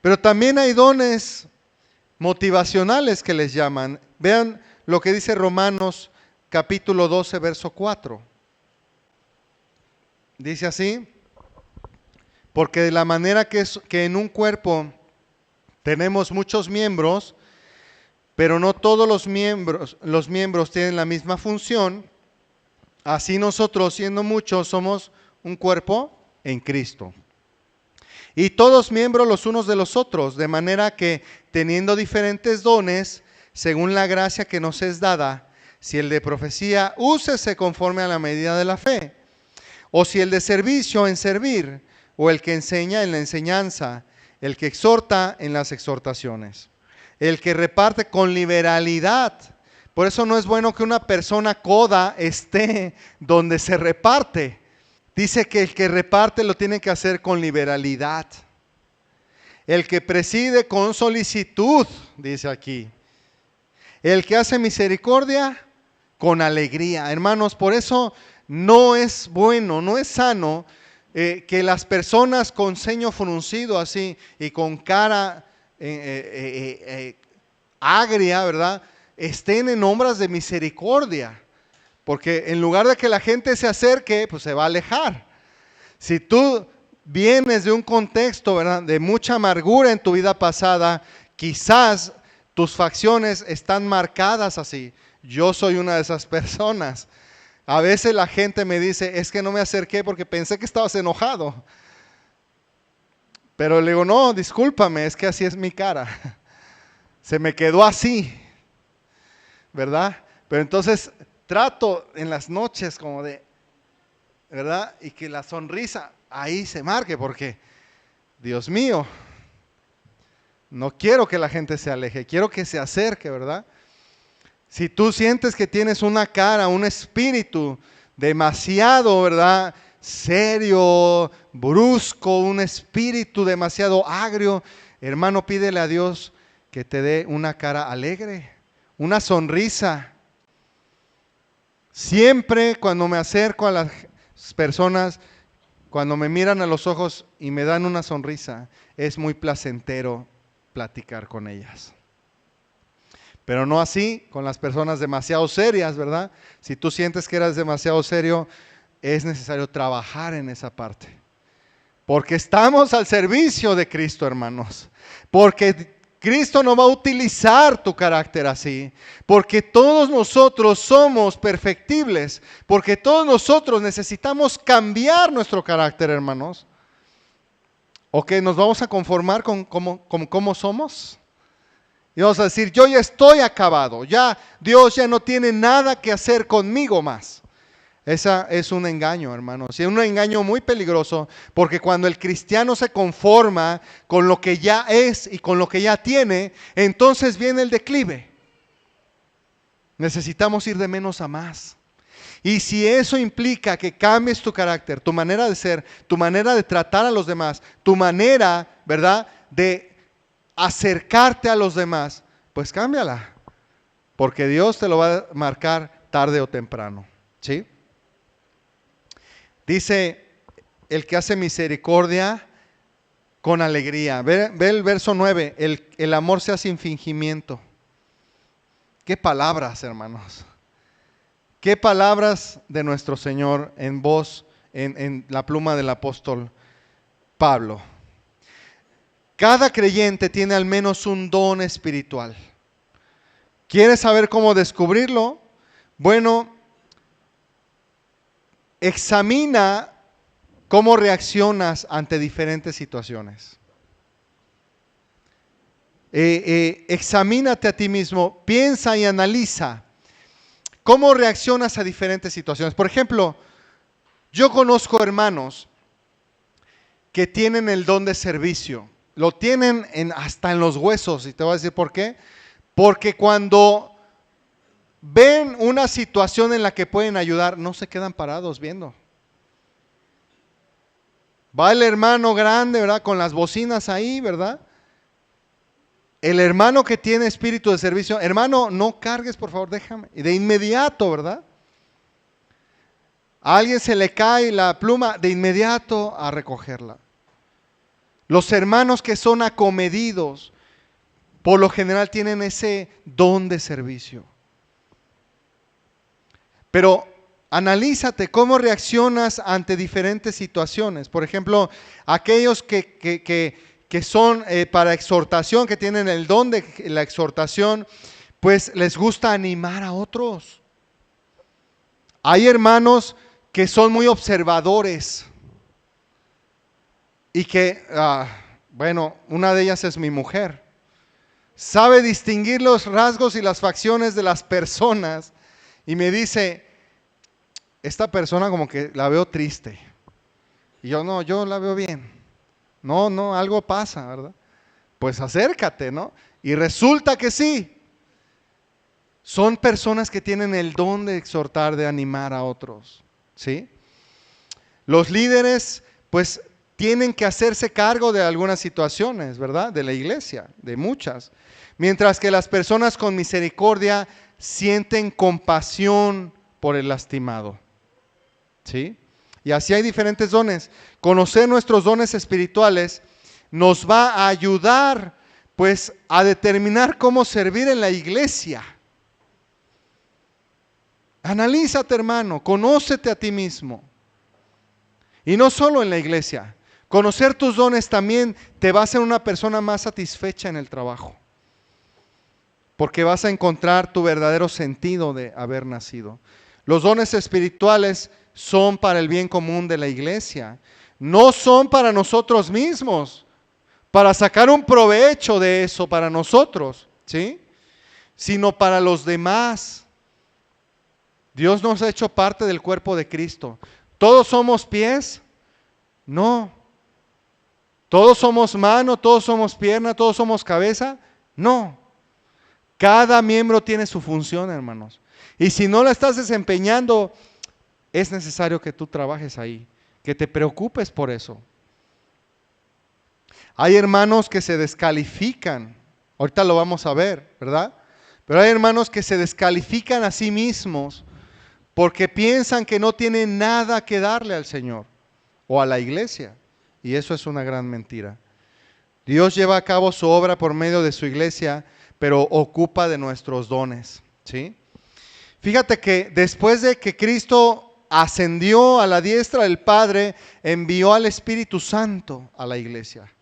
Pero también hay dones motivacionales que les llaman. Vean lo que dice Romanos capítulo 12, verso 4. Dice así: porque de la manera que en un cuerpo tenemos muchos miembros, pero no todos los miembros tienen la misma función, así nosotros, siendo muchos, somos un cuerpo en Cristo. Y todos miembros los unos de los otros, de manera que teniendo diferentes dones, según la gracia que nos es dada, si el de profecía, úsese conforme a la medida de la fe, o si el de servicio, en servir, o el que enseña en la enseñanza, el que exhorta en las exhortaciones, el que reparte con liberalidad. Por eso no es bueno que una persona coda esté donde se reparte. Dice que el que reparte lo tiene que hacer con liberalidad. El que preside con solicitud, dice aquí. El que hace misericordia con alegría. Hermanos, por eso no es bueno, no es sano que las personas con ceño fruncido así y con cara agria, ¿verdad?, estén en obras de misericordia. Porque en lugar de que la gente se acerque, pues se va a alejar. Si tú vienes de un contexto, ¿verdad?, de mucha amargura en tu vida pasada, quizás tus facciones están marcadas así. Yo soy una de esas personas. A veces la gente me dice, es que no me acerqué porque pensé que estabas enojado. Pero le digo, no, discúlpame, es que así es mi cara. Se me quedó así, ¿verdad? Pero entonces trato en las noches como de, ¿verdad? Y que la sonrisa ahí se marque porque, Dios mío, no quiero que la gente se aleje, quiero que se acerque, ¿verdad? Si tú sientes que tienes una cara, un espíritu demasiado, ¿verdad?, serio, brusco, un espíritu demasiado agrio, hermano, pídele a Dios que te dé una cara alegre, una sonrisa. Siempre cuando me acerco a las personas, cuando me miran a los ojos y me dan una sonrisa, es muy placentero platicar con ellas. Pero no así con las personas demasiado serias, ¿verdad? Si tú sientes que eres demasiado serio, es necesario trabajar en esa parte. Porque estamos al servicio de Cristo, hermanos. Porque Cristo no va a utilizar tu carácter así. Porque todos nosotros somos perfectibles. Porque todos nosotros necesitamos cambiar nuestro carácter, hermanos. ¿O que nos vamos a conformar con cómo somos? Y vamos a decir, yo ya estoy acabado, ya Dios ya no tiene nada que hacer conmigo más. Esa es un engaño, hermanos, y es un engaño muy peligroso, porque cuando el cristiano se conforma con lo que ya es y con lo que ya tiene, entonces viene el declive. Necesitamos ir de menos a más. Y si eso implica que cambies tu carácter, tu manera de ser, tu manera de tratar a los demás, tu manera, ¿verdad?, de acercarte a los demás, pues cámbiala, porque Dios te lo va a marcar tarde o temprano, ¿sí? Dice, el que hace misericordia con alegría. Ve el verso 9, el amor sea sin fingimiento. Qué palabras, hermanos. Qué palabras de nuestro Señor en voz, en la pluma del apóstol Pablo. Cada creyente tiene al menos un don espiritual. ¿Quieres saber cómo descubrirlo? Bueno, examina cómo reaccionas ante diferentes situaciones. Examínate a ti mismo, piensa y analiza cómo reaccionas a diferentes situaciones. Por ejemplo, yo conozco hermanos que tienen el don de servicio. Lo tienen hasta en los huesos, y te voy a decir por qué. Porque cuando ven una situación en la que pueden ayudar, no se quedan parados viendo. Va el hermano grande, ¿verdad?, con las bocinas ahí, ¿verdad? El hermano que tiene espíritu de servicio, hermano, no cargues, por favor, déjame. Y de inmediato, ¿verdad? A alguien se le cae la pluma, de inmediato a recogerla. Los hermanos que son acomedidos, por lo general tienen ese don de servicio. Pero analízate cómo reaccionas ante diferentes situaciones. Por ejemplo, aquellos que son para exhortación, que tienen el don de la exhortación, pues les gusta animar a otros. Hay hermanos que son muy observadores y que, bueno, una de ellas es mi mujer. Sabe distinguir los rasgos y las facciones de las personas y me dice, esta persona como que la veo triste. Y yo, no, yo la veo bien. No, algo pasa, ¿verdad? Pues acércate, ¿no? Y resulta que sí. Son personas que tienen el don de exhortar, de animar a otros, ¿sí? Los líderes, pues, tienen que hacerse cargo de algunas situaciones, ¿verdad? De la iglesia, de muchas. Mientras que las personas con misericordia sienten compasión por el lastimado, ¿sí? Y así hay diferentes dones. Conocer nuestros dones espirituales nos va a ayudar pues a determinar cómo servir en la iglesia. Analízate, hermano, conócete a ti mismo. Y no solo en la iglesia. Conocer tus dones también te va a hacer una persona más satisfecha en el trabajo. Porque vas a encontrar tu verdadero sentido de haber nacido. Los dones espirituales son para el bien común de la iglesia. No son para nosotros mismos, para sacar un provecho de eso para nosotros, ¿sí? Sino para los demás. Dios nos ha hecho parte del cuerpo de Cristo. ¿Todos somos pies? No. ¿Todos somos mano? ¿Todos somos pierna? ¿Todos somos cabeza? No. Cada miembro tiene su función, hermanos. Y si no la estás desempeñando, es necesario que tú trabajes ahí, que te preocupes por eso. Hay hermanos que se descalifican, ahorita lo vamos a ver, ¿verdad? Pero hay hermanos que se descalifican a sí mismos porque piensan que no tienen nada que darle al Señor o a la iglesia. Y eso es una gran mentira. Dios lleva a cabo su obra por medio de su iglesia, pero ocupa de nuestros dones, ¿sí? Fíjate que después de que Cristo ascendió a la diestra del Padre, envió al Espíritu Santo a la iglesia.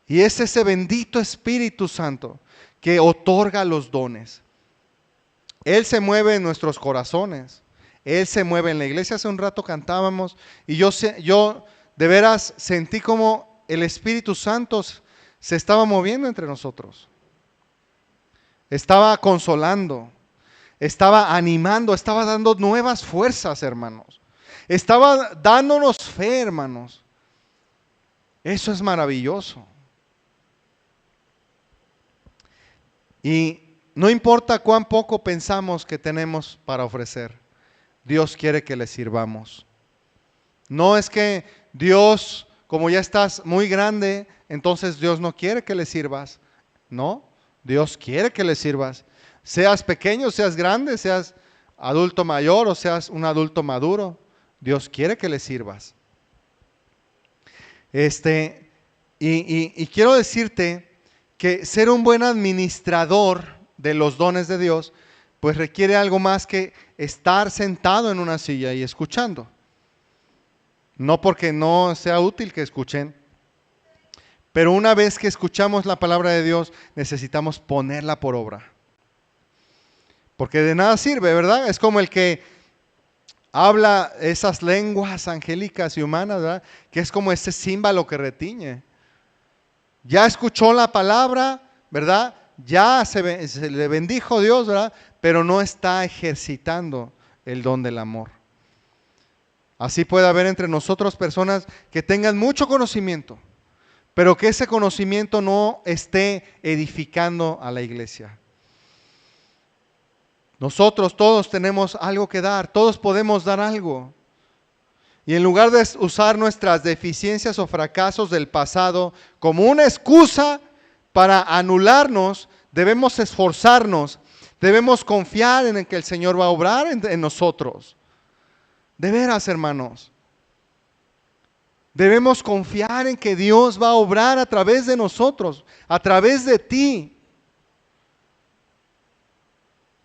Y es ese bendito Espíritu Santo que otorga los dones. Él se mueve en nuestros corazones. Él se mueve en la iglesia. Hace un rato cantábamos y yo de veras sentí como el Espíritu Santo se estaba moviendo entre nosotros. Estaba consolando, estaba animando, estaba dando nuevas fuerzas, hermanos. Estaba dándonos fe, hermanos. Eso es maravilloso. Y no importa cuán poco pensamos que tenemos para ofrecer, Dios quiere que le sirvamos. No es que Dios, como ya estás muy grande, entonces Dios no quiere que le sirvas. No, Dios quiere que le sirvas. Seas pequeño, seas grande, seas adulto mayor o seas un adulto maduro, Dios quiere que le sirvas. Y quiero decirte que ser un buen administrador de los dones de Dios, pues requiere algo más que estar sentado en una silla y escuchando. No porque no sea útil que escuchen, pero una vez que escuchamos la palabra de Dios, necesitamos ponerla por obra. Porque de nada sirve, ¿verdad? Es como el que habla esas lenguas angélicas y humanas, ¿verdad? Que es como ese címbalo que retiñe. Ya escuchó la palabra, ¿verdad? Ya se le bendijo Dios, ¿verdad? Pero no está ejercitando el don del amor. Así puede haber entre nosotros personas que tengan mucho conocimiento, pero que ese conocimiento no esté edificando a la iglesia. Nosotros todos tenemos algo que dar, todos podemos dar algo. Y en lugar de usar nuestras deficiencias o fracasos del pasado como una excusa para anularnos, debemos esforzarnos, debemos confiar en que el Señor va a obrar en nosotros. De veras, hermanos. Debemos confiar en que Dios va a obrar a través de nosotros, a través de ti.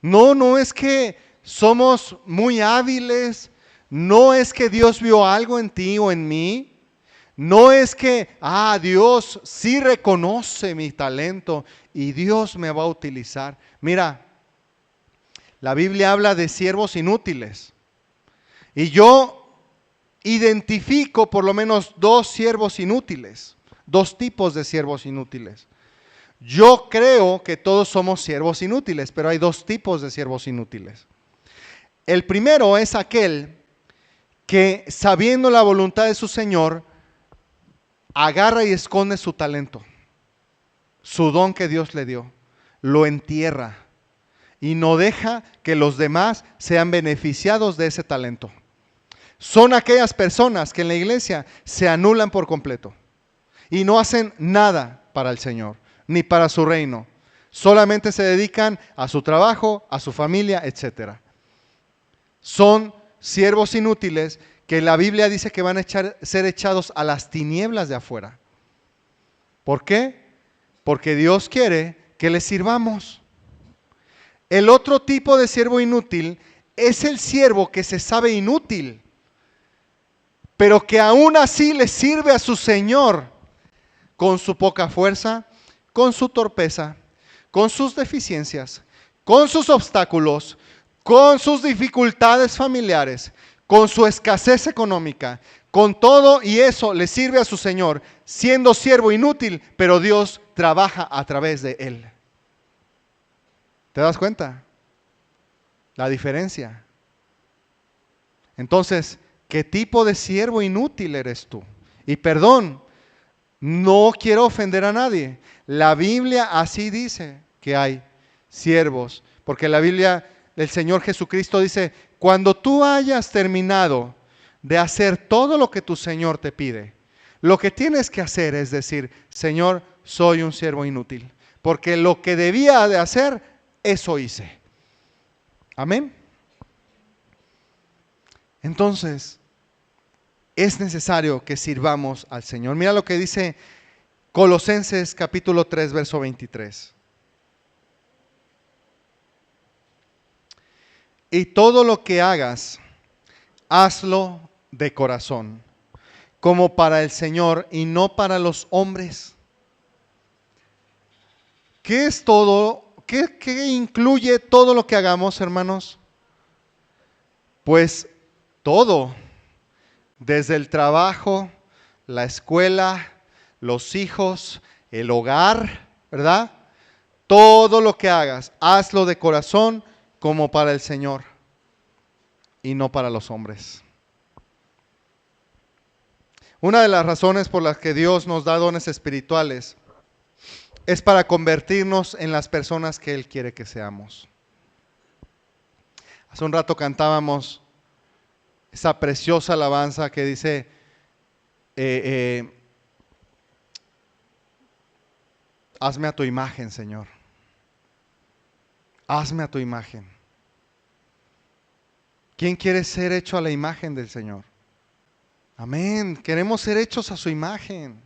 No es que somos muy hábiles, no es que Dios vio algo en ti o en mí, no es que, Dios sí reconoce mi talento y Dios me va a utilizar. Mira, la Biblia habla de siervos inútiles y yo identifico por lo menos dos siervos inútiles, dos tipos de siervos inútiles. Yo creo que todos somos siervos inútiles, pero hay dos tipos de siervos inútiles. El primero es aquel que, sabiendo la voluntad de su Señor, agarra y esconde su talento, su don que Dios le dio, lo entierra y no deja que los demás sean beneficiados de ese talento. Son aquellas personas que en la iglesia se anulan por completo y no hacen nada para el Señor, ni para su reino. Solamente se dedican a su trabajo, a su familia, etc. Son siervos inútiles que la Biblia dice que van a ser echados a las tinieblas de afuera. ¿Por qué? Porque Dios quiere que le sirvamos. El otro tipo de siervo inútil es el siervo que se sabe inútil, pero que aún así le sirve a su Señor con su poca fuerza, con su torpeza, con sus deficiencias, con sus obstáculos, con sus dificultades familiares, con su escasez económica, con todo, y eso le sirve a su Señor, siendo siervo inútil, pero Dios trabaja a través de él. ¿Te das cuenta? La diferencia. Entonces, ¿qué tipo de siervo inútil eres tú? Y perdón, no quiero ofender a nadie. La Biblia así dice que hay siervos, porque la Biblia, el Señor Jesucristo dice, cuando tú hayas terminado de hacer todo lo que tu Señor te pide, lo que tienes que hacer es decir, Señor, soy un siervo inútil, porque lo que debía de hacer, eso hice. Amén. Entonces, es necesario que sirvamos al Señor. Mira lo que dice Colosenses capítulo 3, verso 23. Y todo lo que hagas, hazlo de corazón, como para el Señor y no para los hombres. ¿Qué es todo? ¿Qué incluye todo lo que hagamos, hermanos? Pues todo, desde el trabajo, la escuela, los hijos, el hogar, ¿verdad? Todo lo que hagas, hazlo de corazón como para el Señor y no para los hombres. Una de las razones por las que Dios nos da dones espirituales es para convertirnos en las personas que Él quiere que seamos. Hace un rato cantábamos esa preciosa alabanza que dice, hazme a tu imagen, Señor. Hazme a tu imagen. ¿Quién quiere ser hecho a la imagen del Señor? Amén. Queremos ser hechos a su imagen.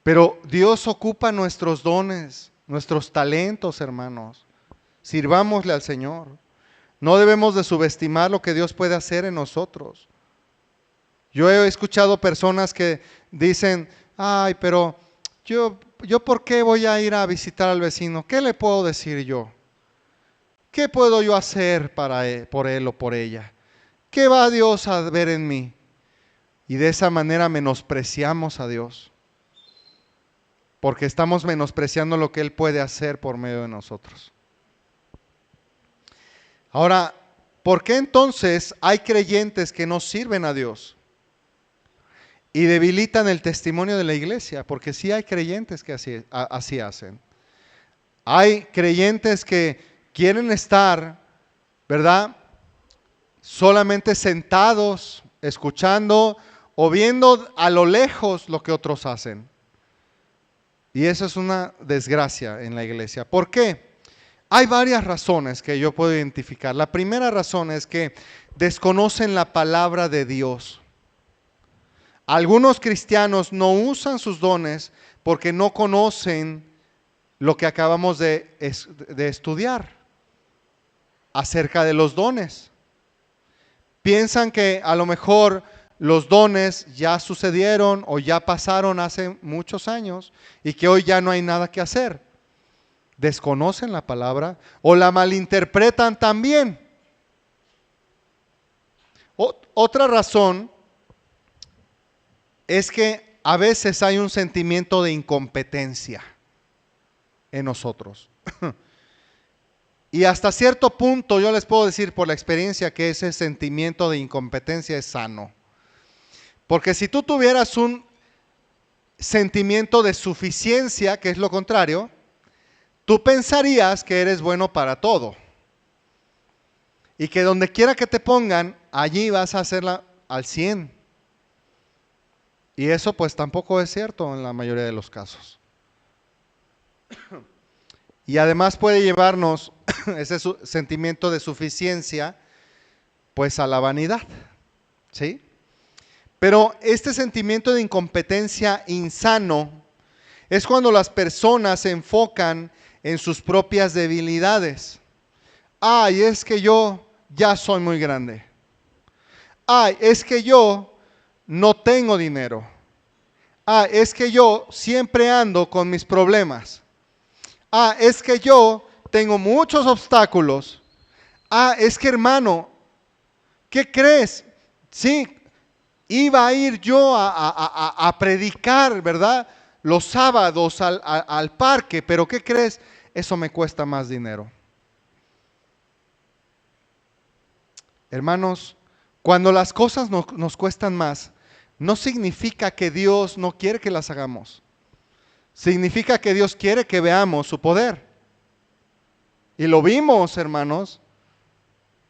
Pero Dios ocupa nuestros dones, nuestros talentos, hermanos. Sirvámosle al Señor. No debemos de subestimar lo que Dios puede hacer en nosotros. Yo he escuchado personas que dicen, ay, pero yo ¿por qué voy a ir a visitar al vecino? ¿Qué le puedo decir yo? ¿Qué puedo yo hacer por él o por ella? ¿Qué va Dios a ver en mí? Y de esa manera menospreciamos a Dios. Porque estamos menospreciando lo que Él puede hacer por medio de nosotros. Ahora, ¿por qué entonces hay creyentes que no sirven a Dios? Y debilitan el testimonio de la iglesia, porque sí hay creyentes que así hacen. Hay creyentes que quieren estar, ¿verdad? Solamente sentados, escuchando o viendo a lo lejos lo que otros hacen. Y eso es una desgracia en la iglesia. ¿Por qué? Hay varias razones que yo puedo identificar. La primera razón es que desconocen la palabra de Dios. Algunos cristianos no usan sus dones porque no conocen lo que acabamos de estudiar acerca de los dones. Piensan que a lo mejor los dones ya sucedieron o ya pasaron hace muchos años y que hoy ya no hay nada que hacer. Desconocen la palabra o la malinterpretan también. Otra razón es que a veces hay un sentimiento de incompetencia en nosotros. Y hasta cierto punto yo les puedo decir por la experiencia que ese sentimiento de incompetencia es sano. Porque si tú tuvieras un sentimiento de suficiencia, que es lo contrario, tú pensarías que eres bueno para todo. Y que donde quiera que te pongan, allí vas a hacerla al 100. Y eso pues tampoco es cierto en la mayoría de los casos. Y además puede llevarnos ese sentimiento de suficiencia pues a la vanidad. ¿sí? Pero este sentimiento de incompetencia insano es cuando las personas se enfocan en sus propias debilidades. Ay, es que yo ya soy muy grande. Ay, es que yo no tengo dinero. Ay, es que yo siempre ando con mis problemas. Ah, es que yo tengo muchos obstáculos. Ah, es que hermano, ¿qué crees? Sí, iba a ir yo a predicar, ¿verdad? Los sábados al parque, pero ¿qué crees? Eso me cuesta más dinero. Hermanos, cuando las cosas nos cuestan más, no significa que Dios no quiere que las hagamos. Significa que Dios quiere que veamos su poder. Y lo vimos, hermanos,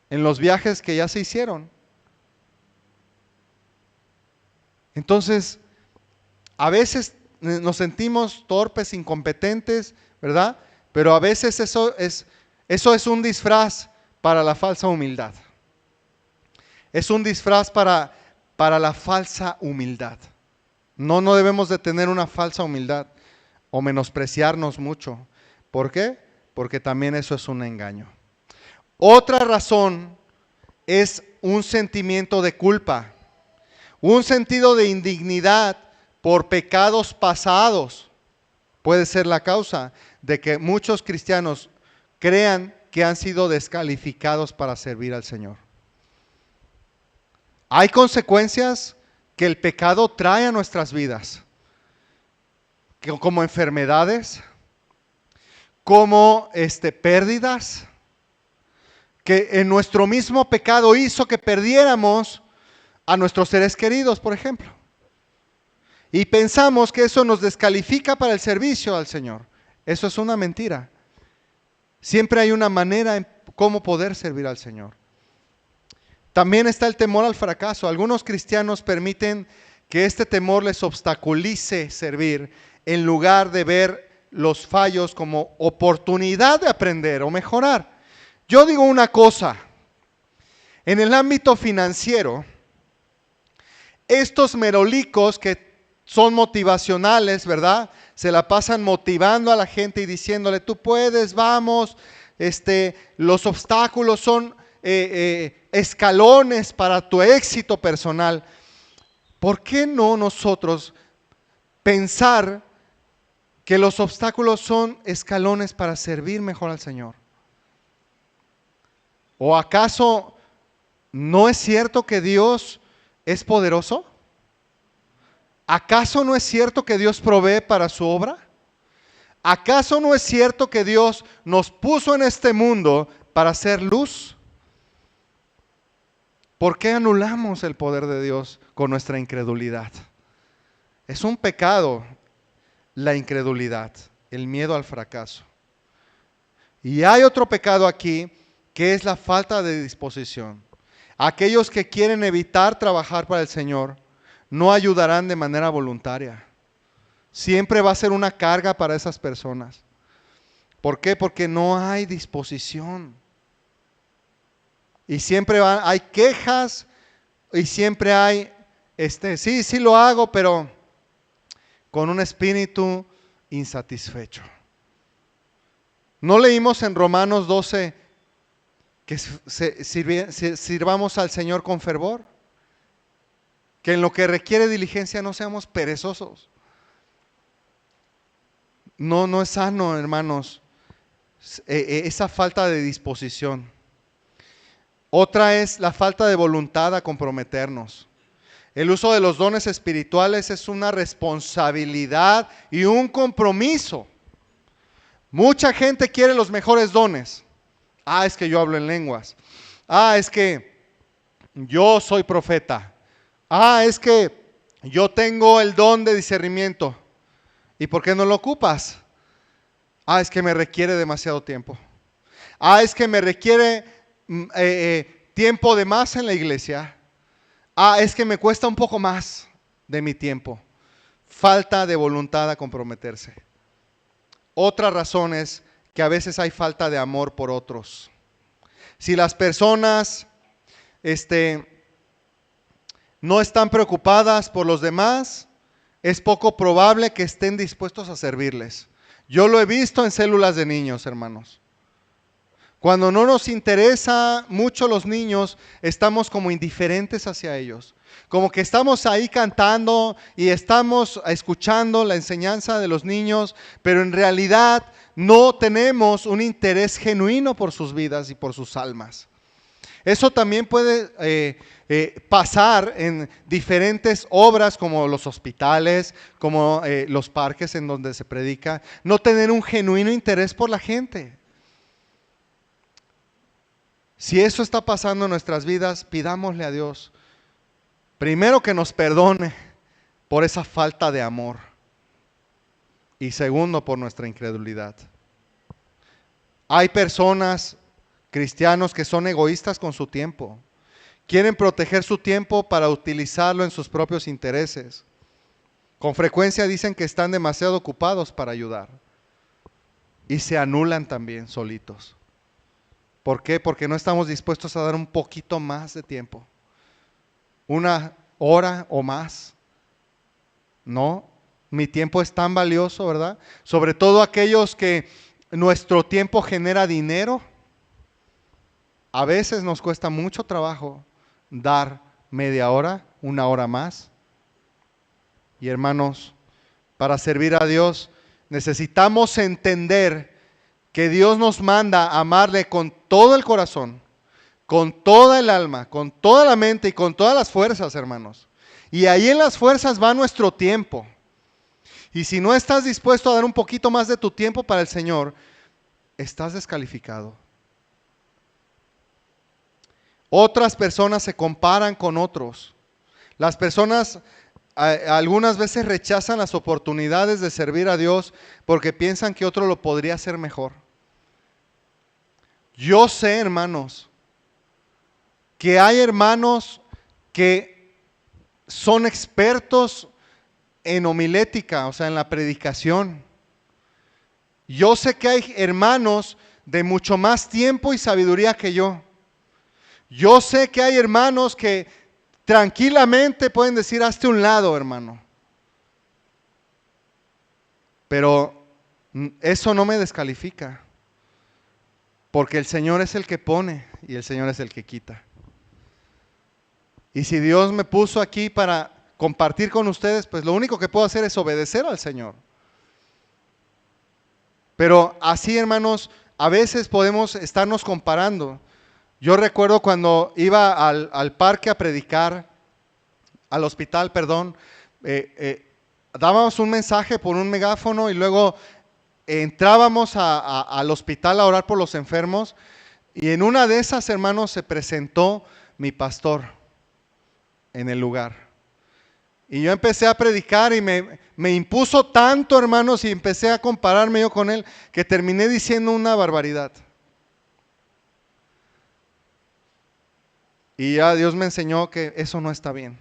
en los viajes que ya se hicieron. Entonces, a veces nos sentimos torpes, incompetentes, ¿verdad? Pero a veces eso es un disfraz para la falsa humildad. Es un disfraz para la falsa humildad. No debemos de tener una falsa humildad o menospreciarnos mucho. ¿Por qué? Porque también eso es un engaño. Otra razón es un sentimiento de culpa, un sentido de indignidad por pecados pasados. Puede ser la causa de que muchos cristianos crean que han sido descalificados para servir al Señor. Hay consecuencias que el pecado trae a nuestras vidas, como enfermedades, como pérdidas, que en nuestro mismo pecado hizo que perdiéramos a nuestros seres queridos, por ejemplo. Y pensamos que eso nos descalifica para el servicio al Señor. Eso es una mentira. Siempre hay una manera en cómo poder servir al Señor. También está el temor al fracaso. Algunos cristianos permiten que este temor les obstaculice servir en lugar de ver los fallos como oportunidad de aprender o mejorar. Yo digo una cosa, en el ámbito financiero, estos merolicos que son motivacionales, ¿verdad? Se la pasan motivando a la gente y diciéndole, tú puedes, vamos, los obstáculos son escalones para tu éxito personal. ¿Por qué no nosotros pensar que los obstáculos son escalones para servir mejor al Señor? ¿O acaso no es cierto que Dios es poderoso? ¿Acaso no es cierto que Dios provee para su obra? ¿Acaso no es cierto que Dios nos puso en este mundo para hacer luz? ¿Por qué anulamos el poder de Dios con nuestra incredulidad? Es un pecado la incredulidad, el miedo al fracaso. Y hay otro pecado aquí que es la falta de disposición. Aquellos que quieren evitar trabajar para el Señor no ayudarán de manera voluntaria. Siempre va a ser una carga para esas personas. ¿Por qué? Porque no hay disposición. Y siempre hay quejas y siempre hay, sí lo hago, pero con un espíritu insatisfecho. ¿No leímos en Romanos 12 que sirvamos al Señor con fervor? Que en lo que requiere diligencia no seamos perezosos. No es sano, hermanos, esa falta de disposición. Otra es la falta de voluntad a comprometernos. El uso de los dones espirituales es una responsabilidad y un compromiso. Mucha gente quiere los mejores dones. Ah, es que yo hablo en lenguas. Ah, es que yo soy profeta. Ah, es que yo tengo el don de discernimiento. ¿Y por qué no lo ocupas? Ah, es que me requiere demasiado tiempo. Ah, es que me requiere tiempo de más en la iglesia. Ah, es que me cuesta un poco más de mi tiempo. Falta de voluntad a comprometerse. Otra razón es que a veces hay falta de amor por otros. Si las personas no están preocupadas por los demás, es poco probable que estén dispuestos a servirles. Yo lo he visto en células de niños, hermanos. Cuando no nos interesa mucho los niños, estamos como indiferentes hacia ellos. Como que estamos ahí cantando y estamos escuchando la enseñanza de los niños, pero en realidad no tenemos un interés genuino por sus vidas y por sus almas. Eso también puede pasar en diferentes obras como los hospitales, como los parques en donde se predica. No tener un genuino interés por la gente. Si eso está pasando en nuestras vidas, pidámosle a Dios, primero que nos perdone por esa falta de amor y segundo por nuestra incredulidad. Hay personas, cristianos, que son egoístas con su tiempo. Quieren proteger su tiempo para utilizarlo en sus propios intereses. Con frecuencia dicen que están demasiado ocupados para ayudar y se anulan también solitos. ¿Por qué? Porque no estamos dispuestos a dar un poquito más de tiempo. Una hora o más. No, mi tiempo es tan valioso, ¿verdad? Sobre todo aquellos que nuestro tiempo genera dinero. A veces nos cuesta mucho trabajo dar media hora, una hora más. Y hermanos, para servir a Dios necesitamos entender que Dios nos manda a amarle con todo el corazón, con toda el alma, con toda la mente y con todas las fuerzas, hermanos. Y ahí en las fuerzas va nuestro tiempo. Y si no estás dispuesto a dar un poquito más de tu tiempo para el Señor, estás descalificado. Otras personas se comparan con otros. Las personas algunas veces rechazan las oportunidades de servir a Dios porque piensan que otro lo podría hacer mejor. Yo sé, hermanos, que hay hermanos que son expertos en homilética, o sea, en la predicación. Yo sé que hay hermanos de mucho más tiempo y sabiduría que yo. Yo sé que hay hermanos que tranquilamente pueden decir, hazte un lado, hermano. Pero eso no me descalifica. Porque el Señor es el que pone y el Señor es el que quita. Y si Dios me puso aquí para compartir con ustedes, pues lo único que puedo hacer es obedecer al Señor. Pero así, hermanos, a veces podemos estarnos comparando. Yo recuerdo cuando iba al parque a predicar, al hospital, perdón, dábamos un mensaje por un megáfono y luego entrábamos al hospital a orar por los enfermos. Y en una de esas, hermanos, se presentó mi pastor en el lugar. Y yo empecé a predicar y me impuso tanto, hermanos, y empecé a compararme yo con él, que terminé diciendo una barbaridad. Y ya Dios me enseñó que eso no está bien.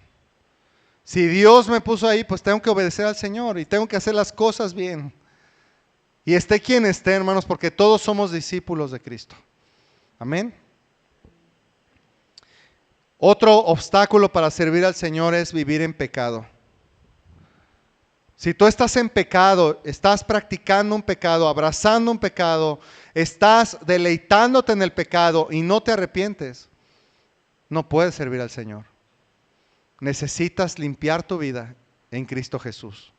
Si Dios me puso ahí, pues tengo que obedecer al Señor y tengo que hacer las cosas bien. Y esté quien esté, hermanos, porque todos somos discípulos de Cristo. Amén. Otro obstáculo para servir al Señor es vivir en pecado. Si tú estás en pecado, estás practicando un pecado, abrazando un pecado, estás deleitándote en el pecado y no te arrepientes, no puedes servir al Señor. Necesitas limpiar tu vida en Cristo Jesús.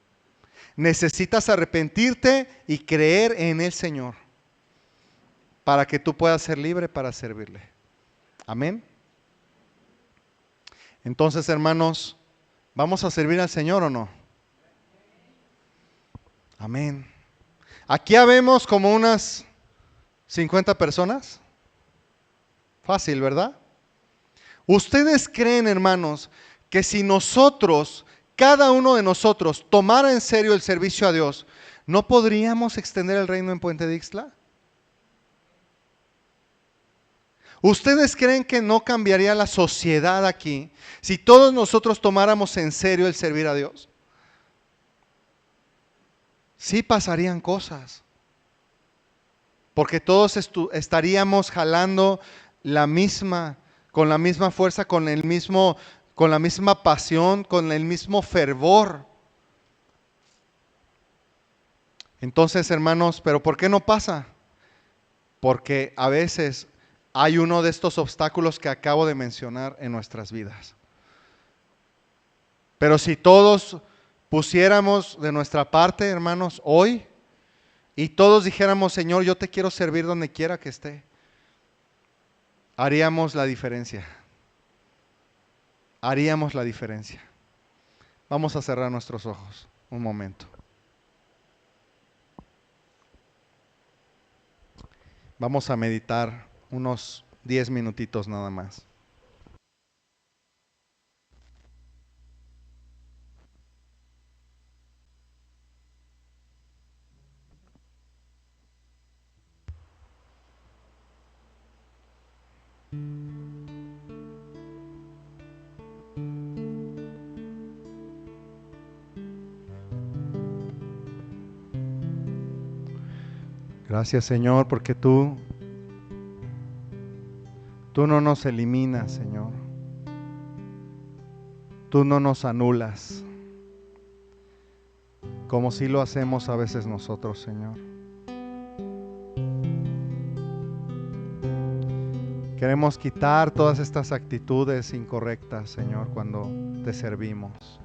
Necesitas arrepentirte y creer en el Señor para que tú puedas ser libre para servirle. Amén. Entonces, hermanos, ¿vamos a servir al Señor o no? Amén. Aquí habemos como unas 50 personas. Fácil, ¿verdad? ¿Ustedes creen, hermanos, que si nosotros, cada uno de nosotros, tomara en serio el servicio a Dios, no podríamos extender el reino en Puente de Ixtla? ¿Ustedes creen que no cambiaría la sociedad aquí si todos nosotros tomáramos en serio el servir a Dios? Sí pasarían cosas, porque todos estaríamos jalando con la misma fuerza, con con la misma pasión, con el mismo fervor. Entonces, hermanos, ¿pero por qué no pasa? Porque a veces hay uno de estos obstáculos que acabo de mencionar en nuestras vidas. Pero si todos pusiéramos de nuestra parte, hermanos, hoy, y todos dijéramos, Señor, yo te quiero servir donde quiera que esté, haríamos la diferencia. Haríamos la diferencia. Vamos a cerrar nuestros ojos un momento. Vamos a meditar unos 10 minutitos nada más. Gracias, Señor, porque tú no nos eliminas, Señor. Tú no nos anulas, como si lo hacemos a veces nosotros, Señor. Queremos quitar todas estas actitudes incorrectas, Señor, cuando te servimos.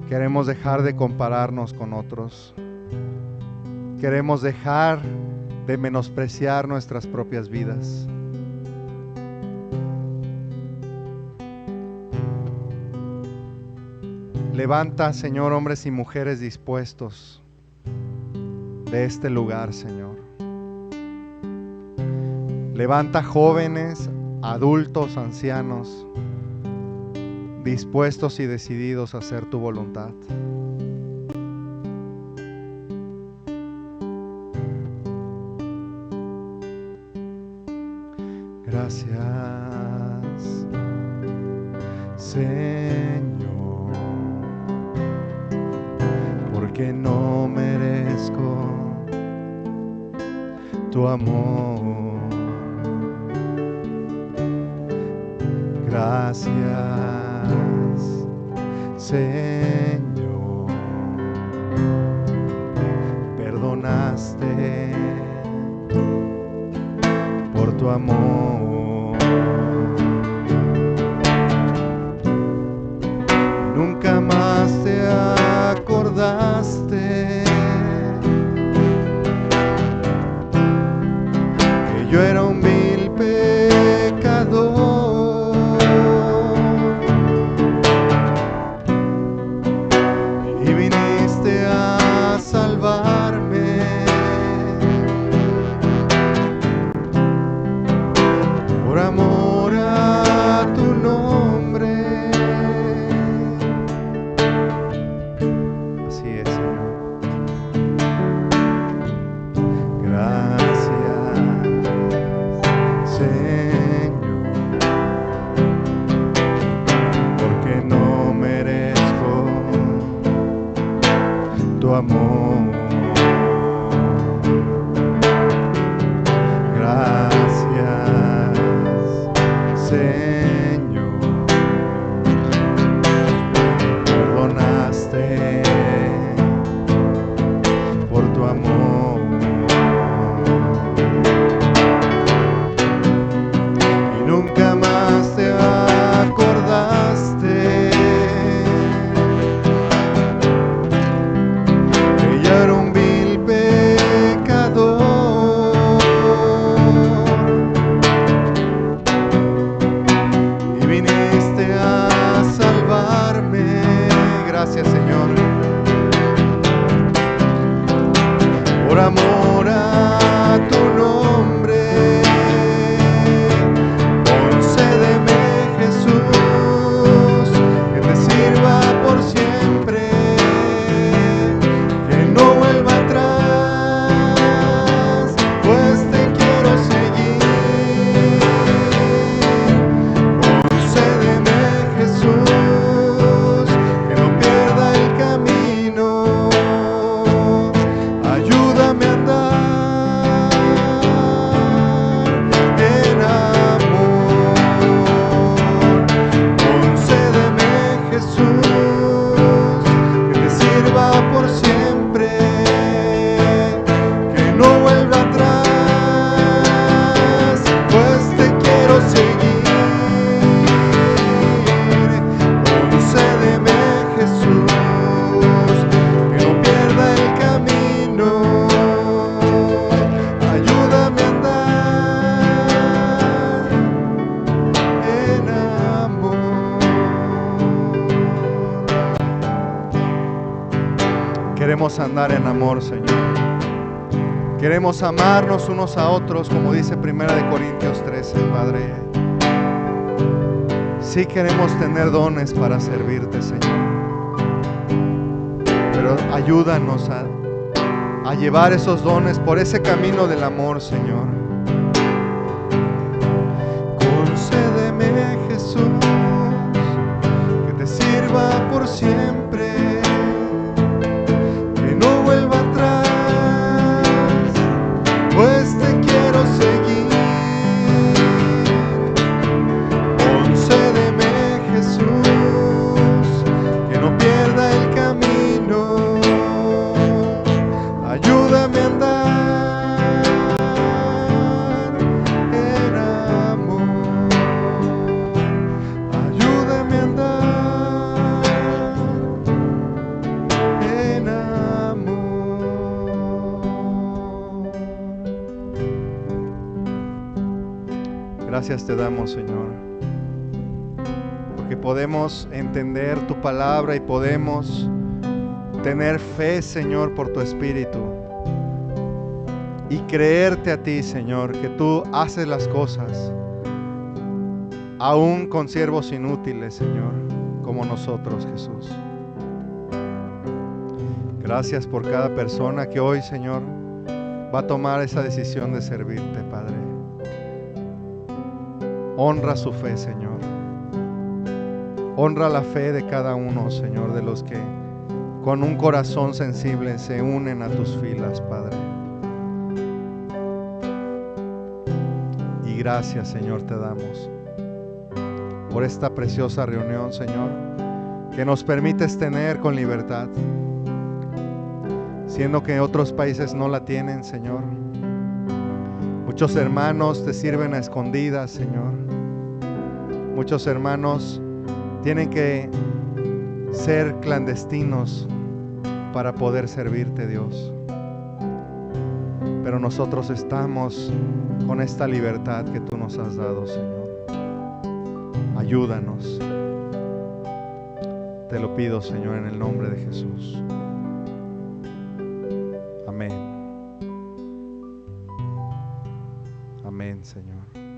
Queremos dejar de compararnos con otros. Queremos dejar de menospreciar nuestras propias vidas. Levanta, Señor, hombres y mujeres dispuestos de este lugar, Señor. Levanta jóvenes, adultos, ancianos, dispuestos y decididos a hacer tu voluntad. Gracias, Señor, porque no merezco tu amor. Gracias, Señor, perdonaste por tu amor. Nunca más te acordaste que yo era un vil pecador y viniste a salvarme. queremos andar en amor, Señor. Queremos amarnos unos a otros, como dice 1 Corintios 13, Padre. Sí queremos tener dones para servirte, Señor. Pero ayúdanos a llevar esos dones por ese camino del amor, Señor. Concédeme, Jesús, que te sirva por siempre, que no vuelva atrás, pues te quiero seguir. Concédeme, Jesús, que no pierda el camino. Ayúdame a andar en amor. Ayúdame a andar en amor. Gracias te damos, Señor, porque podemos entender tu palabra y podemos tener fe, Señor, por tu Espíritu, y creerte a ti, Señor, que tú haces las cosas aún con siervos inútiles, Señor, como nosotros, Jesús. Gracias por cada persona que hoy, Señor, va a tomar esa decisión de servirte, Padre. Honra su fe, Señor. Honra la fe de cada uno, Señor, de los que con un corazón sensible se unen a tus filas, Padre. Y gracias, Señor, te damos por esta preciosa reunión, Señor, que nos permites tener con libertad, siendo que otros países no la tienen, Señor. Muchos hermanos te sirven a escondidas, Señor. Muchos hermanos tienen que ser clandestinos para poder servirte, Dios. Pero nosotros estamos con esta libertad que tú nos has dado, Señor. Ayúdanos. Te lo pido, Señor, en el nombre de Jesús. Amén. Amén, Señor.